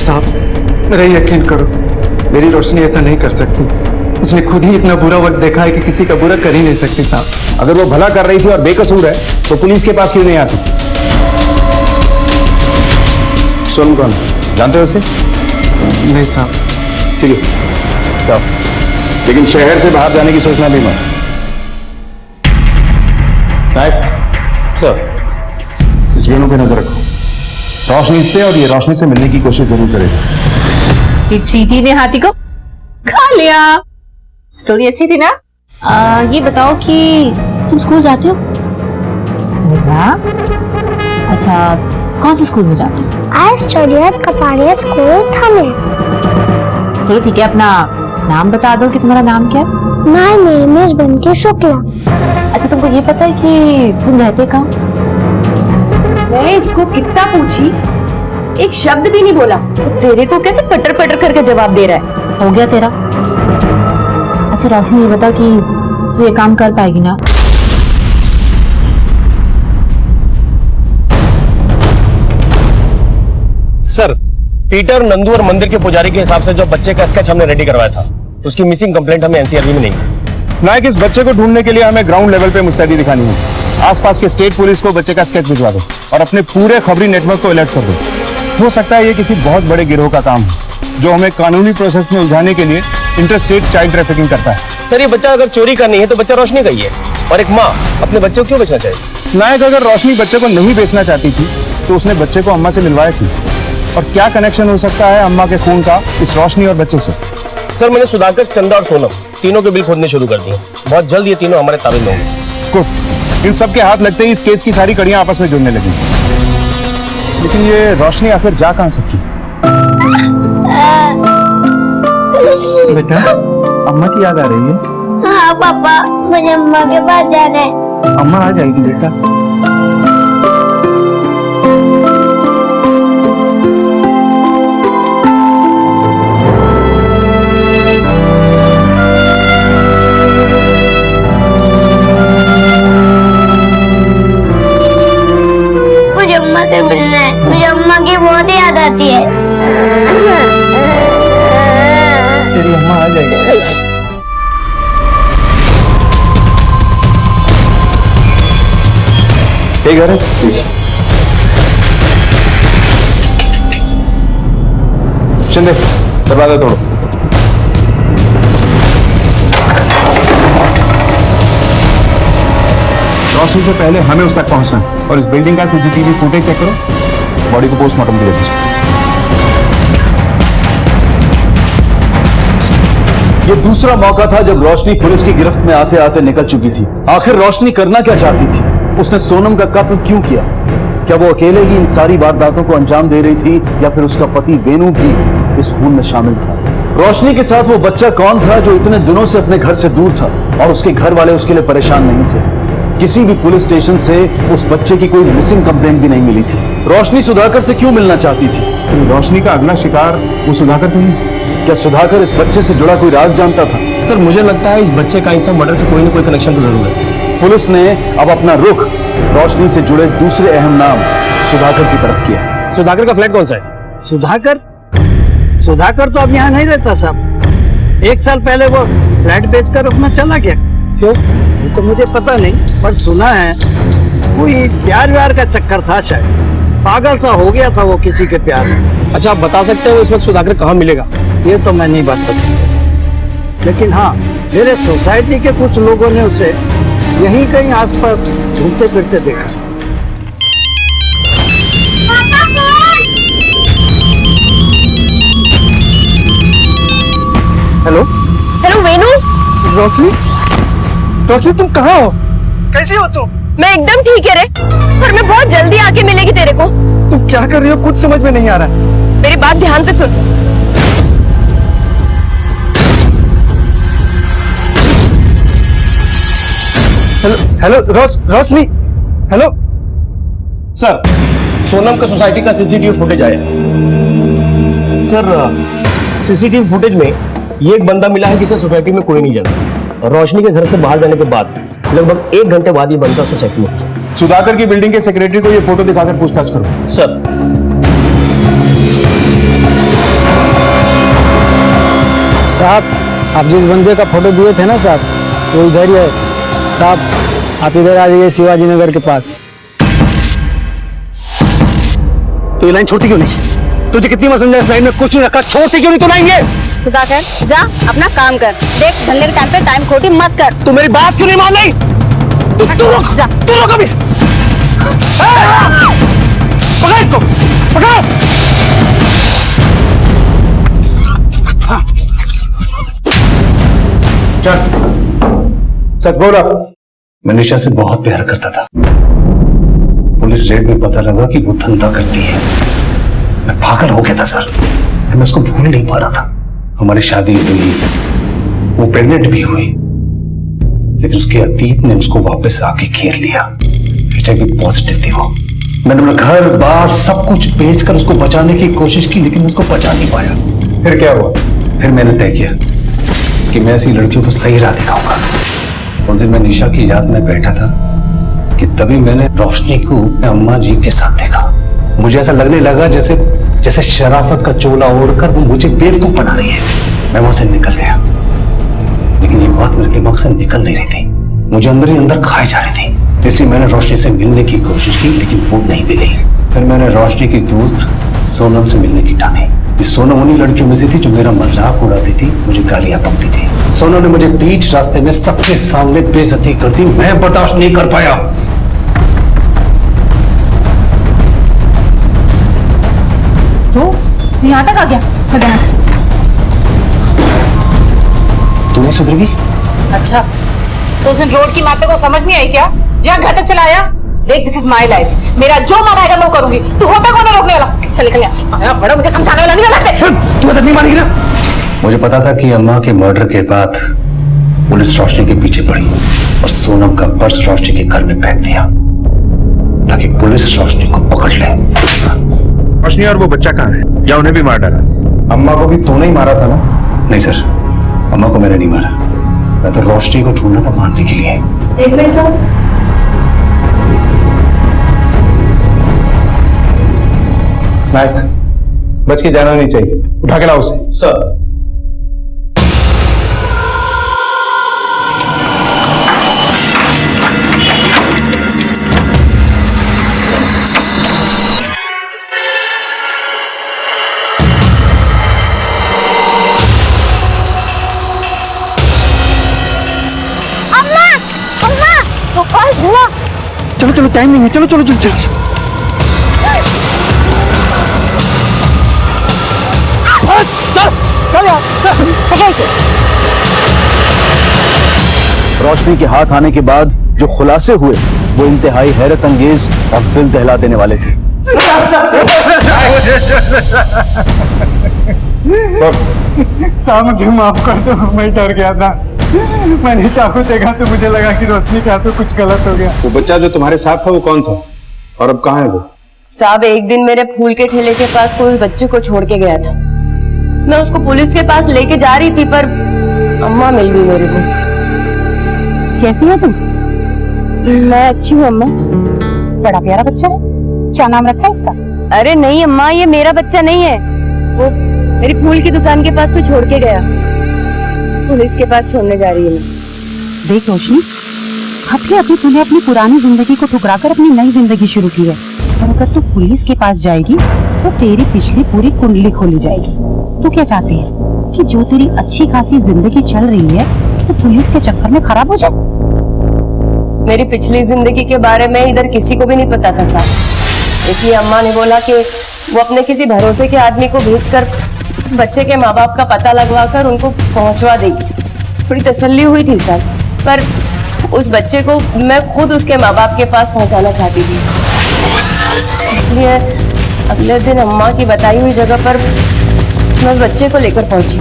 साहब मेरा यकीन करो, मेरी रोशनी ऐसा नहीं कर सकती। उसने खुद ही इतना बुरा वक्त देखा है कि किसी का बुरा कर ही नहीं सकती साहब। अगर वो भला कर रही थी और बेकसूर है तो पुलिस के पास क्यों नहीं आती? सोनू कौन, जानते हो उसे? नहीं साहब। ठीक है, जाओ, लेकिन शहर से बाहर जाने की सोचना भी मत। नायक सर, इस वेणु पे नजर रखो। रोशनी से और ये रोशनी से मिलने की कोशिश जरूर करेगा। कि चींटी ने हाथी को खा लिया। स्टोरी अच्छी थी ना? ये बताओ कि तुम स्कूल जाते हो? अरे वाह, अच्छा कौन से स्कूल में जाते हो? I study at Kapadia School, Thane. चलो ठीक है, अपना नाम बता दो कि तुम्हारा नाम क्या है? My name is Banti Shukla. अच्छा तुमको ये पता है कि तुम रहते कहाँ? मैं इसको कितना पूछी, एक शब्द भी नहीं बोला। तो तेरे को कैसे पटर पटर करके जवाब दे रहा है? हो गया तेरा। अच्छा रोशनी ये बता कि तू ये काम कर पाएगी ना? सर, पीटर, नंदू और मंदिर के पुजारी के हिसाब से जो बच्चे का स्केच हमने रेडी करवाया था, उसकी मिसिंग कंप्लेंट हमें एनसीआरबी में नहीं है। नायक, इस बच्चे को ढूंढने के लिए हमें ग्राउंड लेवल पे मुस्तैदी दिखानी है। आसपास के स्टेट पुलिस को बच्चे का स्केच भिजवा दो और अपने पूरे खबरी नेटवर्क को अलर्ट कर दो। हो सकता है ये किसी बहुत बड़े गिरोह का काम है जो हमें कानूनी प्रोसेस में उलझाने के लिए इंटरस्टेट चाइल्ड ट्रैफिकिंग करता है। सर, ये बच्चा अगर चोरी करनी है तो बच्चा रोशनी का ही है, और एक माँ अपने बच्चे को क्यों बेचना चाहिए? नायक, अगर रोशनी बच्चे को नहीं बेचना चाहती थी तो उसने बच्चे को अम्मा से मिलवाया क्यों? और क्या कनेक्शन हो सकता है अम्मा के खून का इस रोशनी और बच्चे से? सर, मैंने सुधाकर, चंदा और सोनम तीनों के बिल खोदने शुरू कर दिए। बहुत जल्द ये तीनों हमारे ताबे में होंगे। गुड, इन सबके हाथ लगते ही इस केस की सारी कड़ियां आपस में जुड़ने लगी। लेकिन ये रोशनी आखिर जा कहां सकती? बेटा, अम्मा की याद आ रही है? हाँ पापा, मुझे अम्मा के पास जाना है। अम्मा आ जाएगी बेटा। मेरी अम्मा आ जाएगी। ठीक है शिंदे, दरवाजा तोड़ो। रोशनी से पहले हमें उस तक पहुंचना है और इस बिल्डिंग का सीसीटीवी फुटेज चेक करो, बॉडी को पोस्टमार्टम के लिए भेजो। ये दूसरा मौका था जब रोशनी पुलिस की गिरफ्त में आते आते निकल चुकी थी। आखिर रोशनी करना क्या चाहती थी? उसने सोनम का कत्ल क्यों किया? क्या वो अकेले ही इन सारी वारदातों को अंजाम दे रही थी या फिर उसका पति वेणु भी इस खून में शामिल था? रोशनी के साथ वो बच्चा कौन था जो इतने दिनों से अपने घर से दूर था और उसके घर वाले उसके लिए परेशान नहीं थे? किसी भी पुलिस स्टेशन से उस बच्चे की कोई मिसिंग कंप्लेंट भी नहीं मिली थी। रोशनी सुधाकर से क्यों मिलना चाहती थी? रोशनी का अगला शिकार वो सुधाकर तो नहीं? क्या सुधाकर इस बच्चे से जुड़ा कोई राज जानता था? सर मुझे लगता है इस बच्चे का इस मर्डर से कोई ना कोई कनेक्शन तो जरूर है। पुलिस ने अब अपना रुख रोशनी से जुड़े दूसरे अहम नाम सुधाकर की तरफ किया। सुधाकर का फ्लैट कौन सा है? सुधाकर तो अब यहाँ नहीं रहता साहब। 1 साल पहले वो फ्लैट बेचकर अपना चला गया। क्यों ये तो मुझे पता नहीं, पर सुना है कोई प्यार व्यार का चक्कर था, शायद पागल सा हो गया था वो किसी के प्यार में। अच्छा आप बता सकते हो इस वक्त सुधाकर कहाँ मिलेगा? ये तो मैं नहीं बता सकता, लेकिन हाँ मेरे सोसाइटी के कुछ लोगों ने उसे यहीं कहीं आसपास घूमते फिरते देखा। हेलो वेणु। रोशनी, रोशनी तुम कहाँ हो? कैसी हो तुम? मैं एकदम ठीक है रे, पर मैं बहुत जल्दी आके मिलेगी तेरे को। तुम क्या कर रही हो कुछ समझ में नहीं आ रहा। मेरी बात ध्यान से सुन। हेलो रोशनी, हेलो सर। सोनम का सोसाइटी का सीसीटीवी फुटेज आया सर। सीसीटीवी फुटेज में ये एक बंदा मिला है जिसे सोसाइटी में कोई नहीं जानता। रोशनी के घर से बाहर जाने के बाद लगभग 1 घंटे बाद ये बंदा सोसाइटी में घुसा। सुधाकर की बिल्डिंग के सेक्रेटरी को ये फोटो दिखाकर पूछताछ करो। सर साहब, आप जिस बंदे का फोटो दिए थे ना साहब, वो इधर ही है साहब। आप इधर आ जाइए शिवाजी नगर के पास। तो ये लाइन छोड़ती क्यों नहीं? तुझे कितनी मसंद है इस लाइन में, कुछ नहीं रखा, छोड़ती क्यों नहीं तू लाइन ये? सुधाकर जा अपना काम कर, देख धंधे के टाइम पे टाइम खोटी मत कर। तू मेरी बात क्यों नहीं मान रही? तू रुक जा, तू रुक अभी। पकड़ इसको, पकड़। सच बोला। मैं निशा से बहुत प्यार करता था। पुलिस रेड में पता लगा कि वो धंधा करती है। मैं पागल हो गया था सर, मैं उसको भूल नहीं पा रहा था। हमारी शादी हुई, वो प्रेग्नेंट भी हुई, लेकिन उसके अतीत ने उसको वापस आके घेर लिया। HIV पॉजिटिव थी वो। मैंने अपना घर बार सब कुछ बेचकर उसको बचाने की कोशिश की, लेकिन उसको बचा नहीं पाया। फिर क्या हुआ? फिर मैंने तय किया कि मैं ऐसी लड़कियों को सही राह दिखाऊंगा। उस दिन मैं निशा की याद में बैठा था कि तभी मैंने रोशनी को अम्मा जी के साथ देखा। मुझे ऐसा लगने लगा जैसे शराफत का चोला ओढ़कर वो मुझे बेवकूफ बना रही है। मैं वहां से निकल गया, लेकिन ये बात मेरे दिमाग से निकल नहीं रही थी, मुझे अंदर ही अंदर खाई जा रही थी। इसलिए मैंने रोशनी से मिलने की कोशिश की, लेकिन वो नहीं मिली। फिर मैंने रोशनी की दोस्त सोनम से मिलने की ठानी। ये सोनम उन्हीं लड़कियों में से थी जो मेरा मजाक उड़ाती थी, मुझे गालियां बकती थी। सोनम ने मुझे बीच रास्ते में सबके सामने बेइज्जती कर दी। मैं बर्दाश्त नहीं कर पाया। तो यहाँ तक आ गया, चल यहाँ से। तू नहीं सुधरेगी? अच्छा, तो उस दिन रोड की माते को समझ नहीं आई क्या? यहाँ घर तक चलाया। देख, दिस इज माय लाइफ, मेरा जो मन आएगा मैं वो करूंगी। तू होता कौन है रोकने वाला? चल निकल यहाँ से। आया बड़ा मुझे समझाने वाला नहीं अलग तू ऐसा नहीं मानेगी ना? मुझे पता था कि अम्मा के मर्डर के बाद पुलिस रोशनी के पीछे पड़ी और सोनम का पर्स रोशनी के घर में फेंक दिया ताकि पुलिस रोशनी को पकड़ ले। रोशनी और वो बच्चा कहाँ है? या उन्हें भी मार डाला? अम्मा को भी तूने ही मारा था ना? नहीं सर, अम्मा को मैंने नहीं मारा। मैं तो रोशनी को ढूंढना था मारने के लिए। एक मिनट सर। नायक, बच के जाना नहीं चाहिए, उठा के लाओ उसे। सर चलो चलो टाइम नहीं है, चलो चलो चलो चलो। रोशनी के हाथ आने के बाद जो खुलासे हुए वो इंतहाई हैरत अंगेज और दिल दहला देने वाले थे। साहब मुझे माफ कर दो, मैं डर गया था। मैंने चाकू देखा तो मुझे लगा कि रोशनी के हाथों कुछ गलत हो गया। वो बच्चा जो तुम्हारे साथ था वो कौन था और अब कहाँ है वो? साहब एक दिन मेरे फूल के ठेले के पास कोई बच्चे को छोड़ के गया था। मैं उसको पुलिस के पास लेके जा रही थी पर अम्मा मिल गई मेरे को। कैसी हो तुम? मैं अच्छी हूँ अम्मा। बड़ा प्यारा बच्चा है, क्या नाम रखा है इसका? अरे नहीं अम्मा, ये मेरा बच्चा नहीं है। वो मेरी फूल की दुकान के पास कोई छोड़ के गया। पुलिस के पास छोड़ने जा रही है मैं। देख रोशनी, अभी अभी तूने अपनी पुरानी जिंदगी को ठुकराकर अपनी नई जिंदगी शुरू की है, और अगर तू पुलिस के पास जाएगी तो तेरी पिछली पूरी कुंडली खोली जाएगी। तू क्या चाहती है कि जो तेरी अच्छी खासी जिंदगी चल रही है तो पुलिस के चक्कर में खराब हो जाए? मेरी पिछली जिंदगी के बारे में इधर किसी को भी नहीं पता था साहब, इसलिए अम्मा ने बोला कि वो अपने किसी भरोसे के आदमी को भेजकर उस बच्चे के माँ बाप का पता लगवा कर उनको पहुंचवा देगी। थोड़ी तसल्ली हुई थी सर, पर उस बच्चे को मैं खुद उसके माँ बाप के पास पहुंचाना चाहती थी। इसलिए अगले दिन अम्मा की बताई हुई जगह पर मैं उस बच्चे को लेकर पहुंची।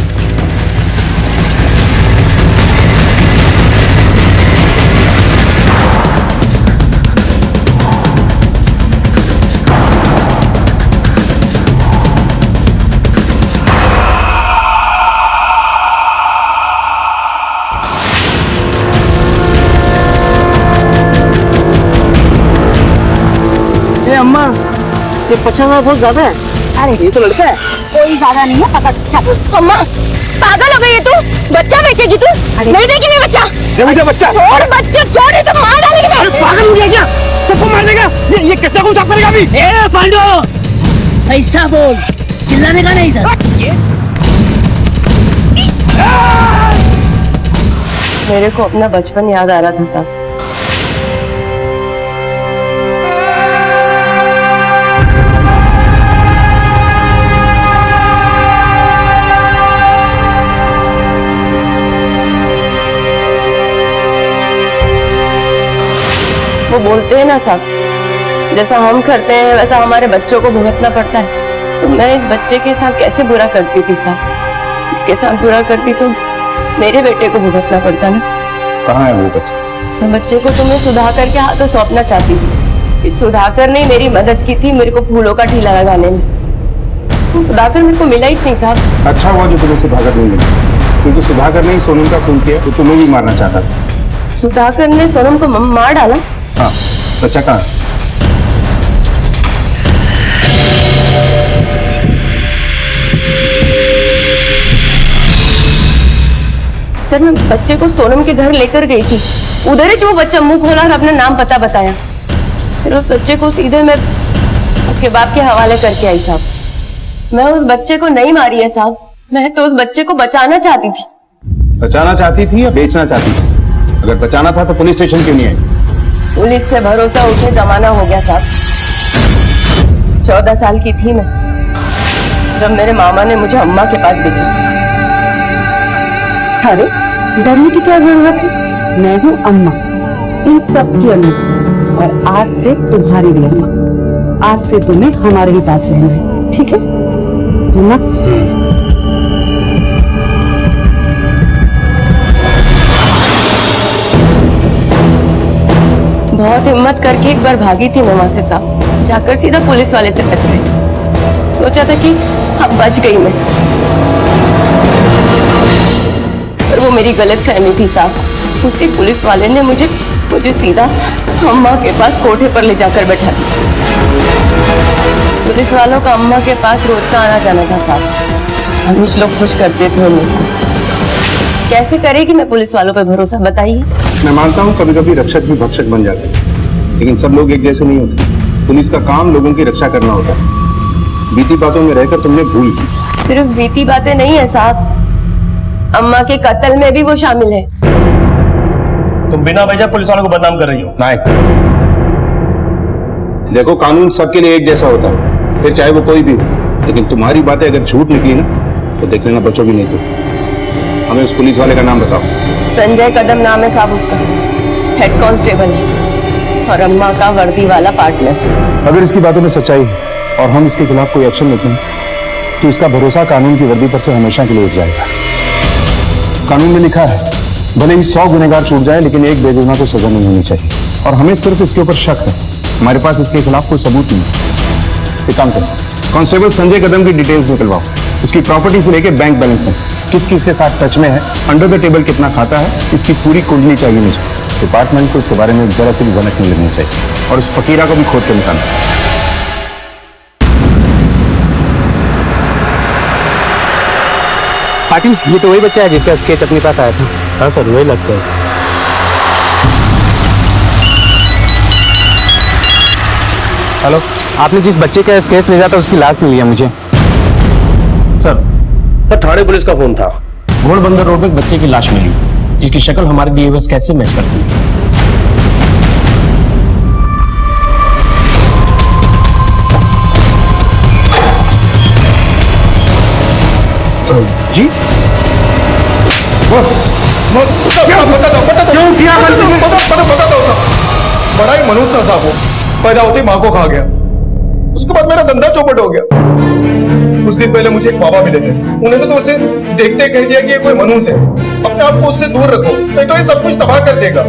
अम्मा, ये 50,000 बहुत ज्यादा है। अरे ये तो लड़का है। कोई ज्यादा नहीं है, पकड़। अम्मा पागल हो गई है तू? बच्चा बेचेगी तू? नहीं देगी मैं बच्चा। दे मुझे बच्चा। छोड़ बच्चा, छोड़, तो मार डालेगी मैं। पागल हो गया क्या? सबको मार देगा। ये कैसा कौन साफ करेगा अभी? ए पांडो, ऐसा बोल, चिल्लाने का नहीं था। मेरे को अपना बचपन याद आ रहा था साहब। वो बोलते हैं ना साहब, जैसा हम करते हैं वैसा हमारे बच्चों को भुगतना पड़ता है। तो मैं इस बच्चे के साथ कैसे बुरा करती थी साहब? इसके साथ बुरा करती तो मेरे बेटे को भुगतना पड़ता ना। कहाँ है वो बच्चा? सर बच्चे को तो मैं सुधाकर के हाथों सौंपना चाहती थी। इस सुधाकर ने मेरी मदद की थी मेरे को फूलों का ठेला लगाने में। तो सुधाकर मेरे को मिला ही नहीं साहब। अच्छा हुआ जो तुम्हें सुधाकर नहीं मिला, क्योंकि सुधाकर ने ही सोनम का खून किया तो तुम्हें भी मारना चाहता था। सुधाकर ने सोनम को मार डाला? हाँ, बच्चा कहाँ? सर मैं बच्चे को सोनम के घर लेकर गई थी। उधर ही जो वो बच्चा मुंह खोला और अपना नाम पता बताया। फिर उस बच्चे को सीधे मैं उसके बाप के हवाले करके आई साहब। मैं उस बच्चे को नहीं मारी है साहब, मैं तो उस बच्चे को बचाना चाहती थी। बचाना चाहती थी या बेचना चाहती थी? अगर बचाना था तो पुलिस स्टेशन क्यों नहीं आई? पुलिस से भरोसा उठे जमाना हो गया साहब। 14 साल की थी मैं जब मेरे मामा ने मुझे अम्मा के पास भेजा। अरे डरने की क्या जरूरत है? मैं हूँ अम्मा, इन सब की अम्मा, और आज से तुम्हारी भी अम्मा। आज से तुम्हें हमारे ही पास रहना है, ठीक है अम्मा? बहुत हिम्मत करके एक बार भागी थी मैं वहां से साहब, जाकर सीधा पुलिस वाले से टकराई। सोचा था कि अब बच गई मैं, पर वो मेरी गलतफहमी थी साहब। उसी पुलिस वाले ने मुझे सीधा अम्मा के पास कोठे पर ले जाकर बैठा दिया। पुलिस वालों का अम्मा के पास रोज का आना जाना था साहब। हमेश लोग खुश करते थे उन्हें। कैसे करेगी मैं पुलिस वालों पर भरोसा, बताइए? मैं मानता हूँ कभी कभी रक्षक भी भक्षक बन जाते हैं, लेकिन सब लोग एक जैसे नहीं होते। पुलिस का काम लोगों की रक्षा करना होता है। बीती बातों में रहकर तुमने भूल की। सिर्फ बीती बातें नहीं है साहब, अम्मा के कत्ल में भी वो शामिल है। तुम बिना वजह पुलिस वालों को बदनाम कर रही हो। नायक, देखो, कानून सबके लिए एक जैसा होता है, फिर चाहे वो कोई भी हो। लेकिन तुम्हारी बातें अगर झूठ निकली ना तो देख लेना बचोगी नहीं। तो हमें उस पुलिस वाले का नाम बताओ। संजय कदम नाम है साहब उसका, हेड कांस्टेबल है और अम्मा का वर्दी वाला पार्टनर। अगर इसकी बातों में सच्चाई है और हम इसके खिलाफ कोई एक्शन लेते हैं तो इसका भरोसा कानून की वर्दी पर से हमेशा के लिए उठ जाएगा। कानून में लिखा है, भले ही 100 गुनहगार छूट जाए लेकिन एक बेगुनाह को सजा नहीं होनी चाहिए। और हमें सिर्फ इसके ऊपर शक है, हमारे पास इसके खिलाफ कोई सबूत नहीं है। एक काम करो, कांस्टेबल संजय कदम की डिटेल्स निकलवाओ, उसकी प्रॉपर्टी से लेकर बैंक बैलेंस तक, किस किस के साथ टच में है, अंडर द टेबल कितना खाता है, इसकी पूरी कुंडली चाहिए मुझे। डिपार्टमेंट को इसके बारे में जरा सी भी भनक नहीं लगनी चाहिए और उस फकीरा को भी खोद के निकालना। पाटिल, ये तो वही बच्चा है जिसका स्केच अपने पास आया था। हाँ सर, वही लगता है। हेलो, आपने जिस बच्चे का स्केच भेजा था उसकी लाश मिली है मुझे। सर ठाणे पुलिस का फोन था। घोड़बंदर रोड में एक बच्चे की लाश मिली जिसकी शक्ल हमारे दिए हुए स्केच से मैच करती है। जी क्यों किया? बता दो साहब। बड़ा ही मनुष्य था साहब, वो पैदा होते ही माँ को खा गया, उसके बाद मेरा धंधा चौपट हो गया। कुछ दिन पहले मुझे एक बाबा मिले थे, उन्होंने तो उसे देखते कह दिया कि ये कोई मनुष्य है, अपने आप को उससे दूर रखो नहीं तो ये सब कुछ तबाह कर देगा।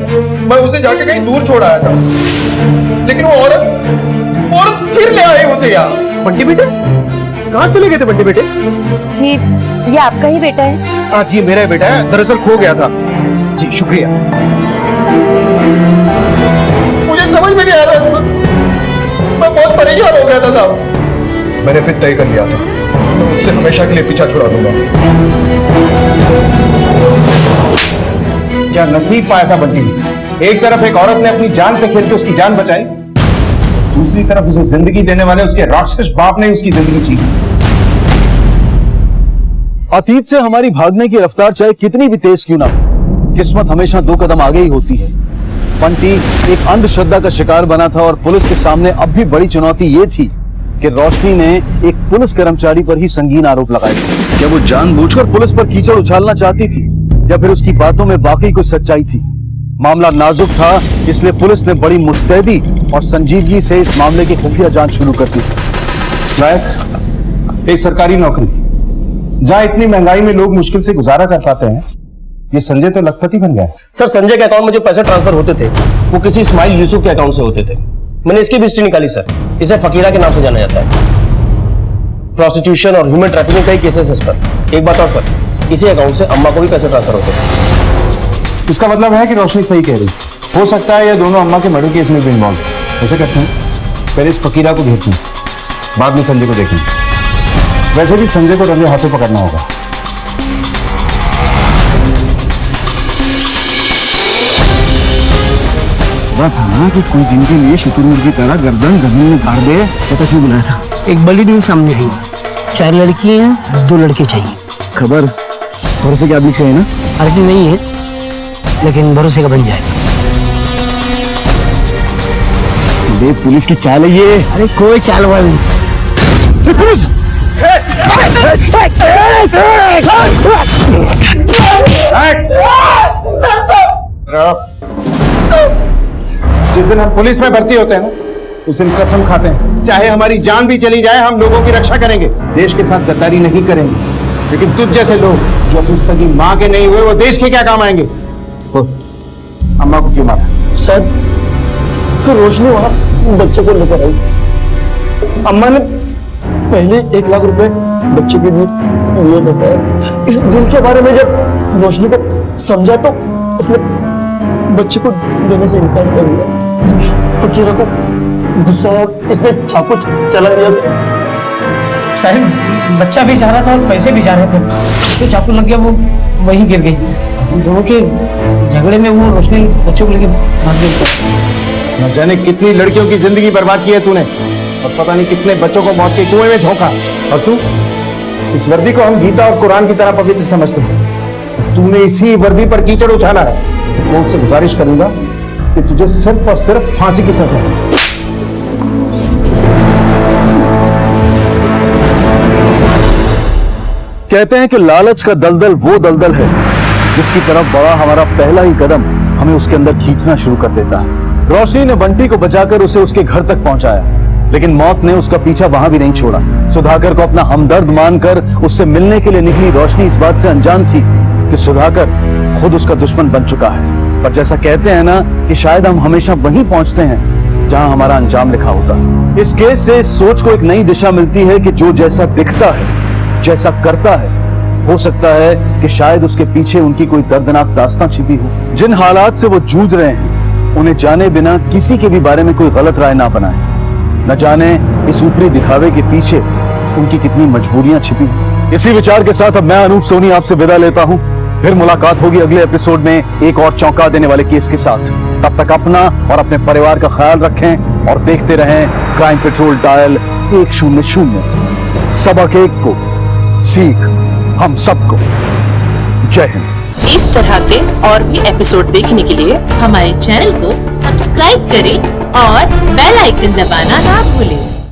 मैं उसे जाके कहीं दूर छोड़ आया था, लेकिन वो औरत फिर ले आई उसे यहाँ। बंटी बेटे कहाँ चले गए थे? बंटी बेटे जी, ये आपका ही बेटा है? हाँ जी, मेरा बेटा है, दरअसल खो गया था। जी शुक्रिया। मुझे समझ में नहीं आ रहा, मैं बहुत परेशान हो गया था साहब। मैंने फिर तय कर लिया था, उससे हमेशा के लिए पीछा छुड़ा दूंगा। क्या नसीब पाया था बंटी ने। एक तरफ एक औरत ने अपनी जान से खेल के उसकी जान बचाई, दूसरी तरफ उसे जिंदगी देने वाले उसके राक्षस बाप ने उसकी जिंदगी छीनी। अतीत से हमारी भागने की रफ्तार चाहे कितनी भी तेज क्यों ना हो, किस्मत हमेशा 2 कदम आगे ही होती है। बंटी एक अंधश्रद्धा का शिकार बना था और पुलिस के सामने अब भी बड़ी चुनौती ये थी कि रोशनी ने एक पुलिस कर्मचारी पर ही संगीन आरोप लगाए थे। क्या वो जानबूझकर पुलिस पर कीचड़ उछालना चाहती थी या फिर उसकी बातों में वाकई कोई सच्चाई थी? मामला नाजुक था, इसलिए पुलिस ने बड़ी मुस्तैदी और संजीदगी से इस मामले की खुफिया जांच शुरू कर दी। लायक एक सरकारी नौकरी जहां इतनी महंगाई में लोग मुश्किल से गुजारा कर पाते हैं, ये संजय तो लखपति बन गया। सर संजय के अकाउंट में जो पैसे ट्रांसफर होते थे वो किसी इस्माइल यूसुफ के अकाउंट से होते थे। मैंने इसकी भी हिस्ट्री निकाली सर। इसे फकीरा के नाम से जाना जाता है। प्रोस्टिट्यूशन और ह्यूमन ट्रैफिकिंग कई केसेस है इस पर। एक बात और सर, इसी अकाउंट से अम्मा को भी पैसे ट्रांसफर होते थे। इसका मतलब है कि रोशनी सही कह रही, हो सकता है ये दोनों अम्मा के मर्डर केस में भी इन्वॉल्व। ऐसे करते हैं, पहले इस फकीरा को घेरते हैं, बाद में संजय को देखेंगे। वैसे भी संजय को रंगे हाथों पकड़ना होगा। था ना कि कुछ दिन के लिए शुतुरमुर्ग की तरह गर्दन जमीन में गाड़ दे, पता क्यों बुलाया था? एक बड़ी न्यूज़ सामने आई, 4 लड़की हैं, 2 लड़के चाहिए। खबर भरोसे के आदमी से है ना? अर्जी नहीं है लेकिन भरोसे का बन जाएगा। ये पुलिस की चाल है ये। अरे कोई चाल वाल नहीं। पुलिस! जिस दिन हम पुलिस में भर्ती होते हैं ना, उस दिन कसम खाते हैं चाहे हमारी जान भी चली जाए हम लोगों की रक्षा करेंगे, देश के साथ गद्दारी नहीं करेंगे। लेकिन तुझ जैसे लोग जो अपनी सगी माँ के नहीं हुए वो देश के क्या काम आएंगे? अम्मा को क्यों मारा? सर तो रोशनी वहां बच्चे को लेकर आई थी। अम्मा ने पहले 1 लाख रुपए बच्चे के लिए लिए थे सर। इस डील के बारे में जब रोशनी को समझा तो उसने बच्चे को देने से इनकार कर दिया। फकीरा को गुस्सा और इसमें चाकू चला दिया सर। साहब बच्चा भी जा रहा था और पैसे भी जा रहे थे, तो चाकू लग गया, वो वहीं गिर गई। उन दोनों के झगड़े में वो रोशनी बच्चों को लेकर भाग गई। न जाने कितनी लड़कियों की जिंदगी बर्बाद की है तूने, और पता नहीं कितने बच्चों को मौत के कुएं में झोंका। और तू इस वर्दी को हम गीता और कुरान की तरह पवित्र समझते हैं, तूने इसी वर्दी पर कीचड़ उछाला है। कोर्ट से गुजारिश करूंगा कि तुझे सिर्फ और सिर्फ फांसी की सजा है। कहते हैं कि लालच का दलदल वो दलदल है जिसकी तरफ बड़ा हमारा पहला ही कदम हमें उसके अंदर खींचना शुरू कर देता है। रोशनी ने बंटी को बचाकर उसे उसके घर तक पहुंचाया, लेकिन मौत ने उसका पीछा वहां भी नहीं छोड़ा। सुधाकर को अपना हमदर्द मानकर उससे मिलने के लिए निकली रोशनी इस बात से अनजान थी कि सुधाकर खुद उसका दुश्मन बन चुका है। पर जैसा कहते हैं ना कि शायद हम हमेशा वहीं पहुंचते हैं जहां हमारा अंजाम लिखा होता है। इस केस से सोच को एक नई दिशा मिलती है कि जो जैसा दिखता है, जैसा करता है, हो सकता है कि शायद उसके पीछे उनकी कोई दर्दनाक दास्तां छिपी हो। जिन हालात से वो जूझ रहे हैं उन्हें जाने बिना किसी के भी बारे में कोई गलत राय ना बनाए। न जाने इस ऊपरी दिखावे के पीछे उनकी कितनी मजबूरियां छिपी हैं। इसी विचार के साथ अब मैं अनूप सोनी आपसे विदा लेता हूं। फिर मुलाकात होगी अगले एपिसोड में एक और चौंका देने वाले केस के साथ। तब तक अपना और अपने परिवार का ख्याल रखें और देखते रहें क्राइम पेट्रोल डायल 100। सबक एक को सीख हम सबको। जय हिंद। इस तरह के और भी एपिसोड देखने के लिए हमारे चैनल को सब्सक्राइब करें और बेल आइकन दबाना ना भूलें।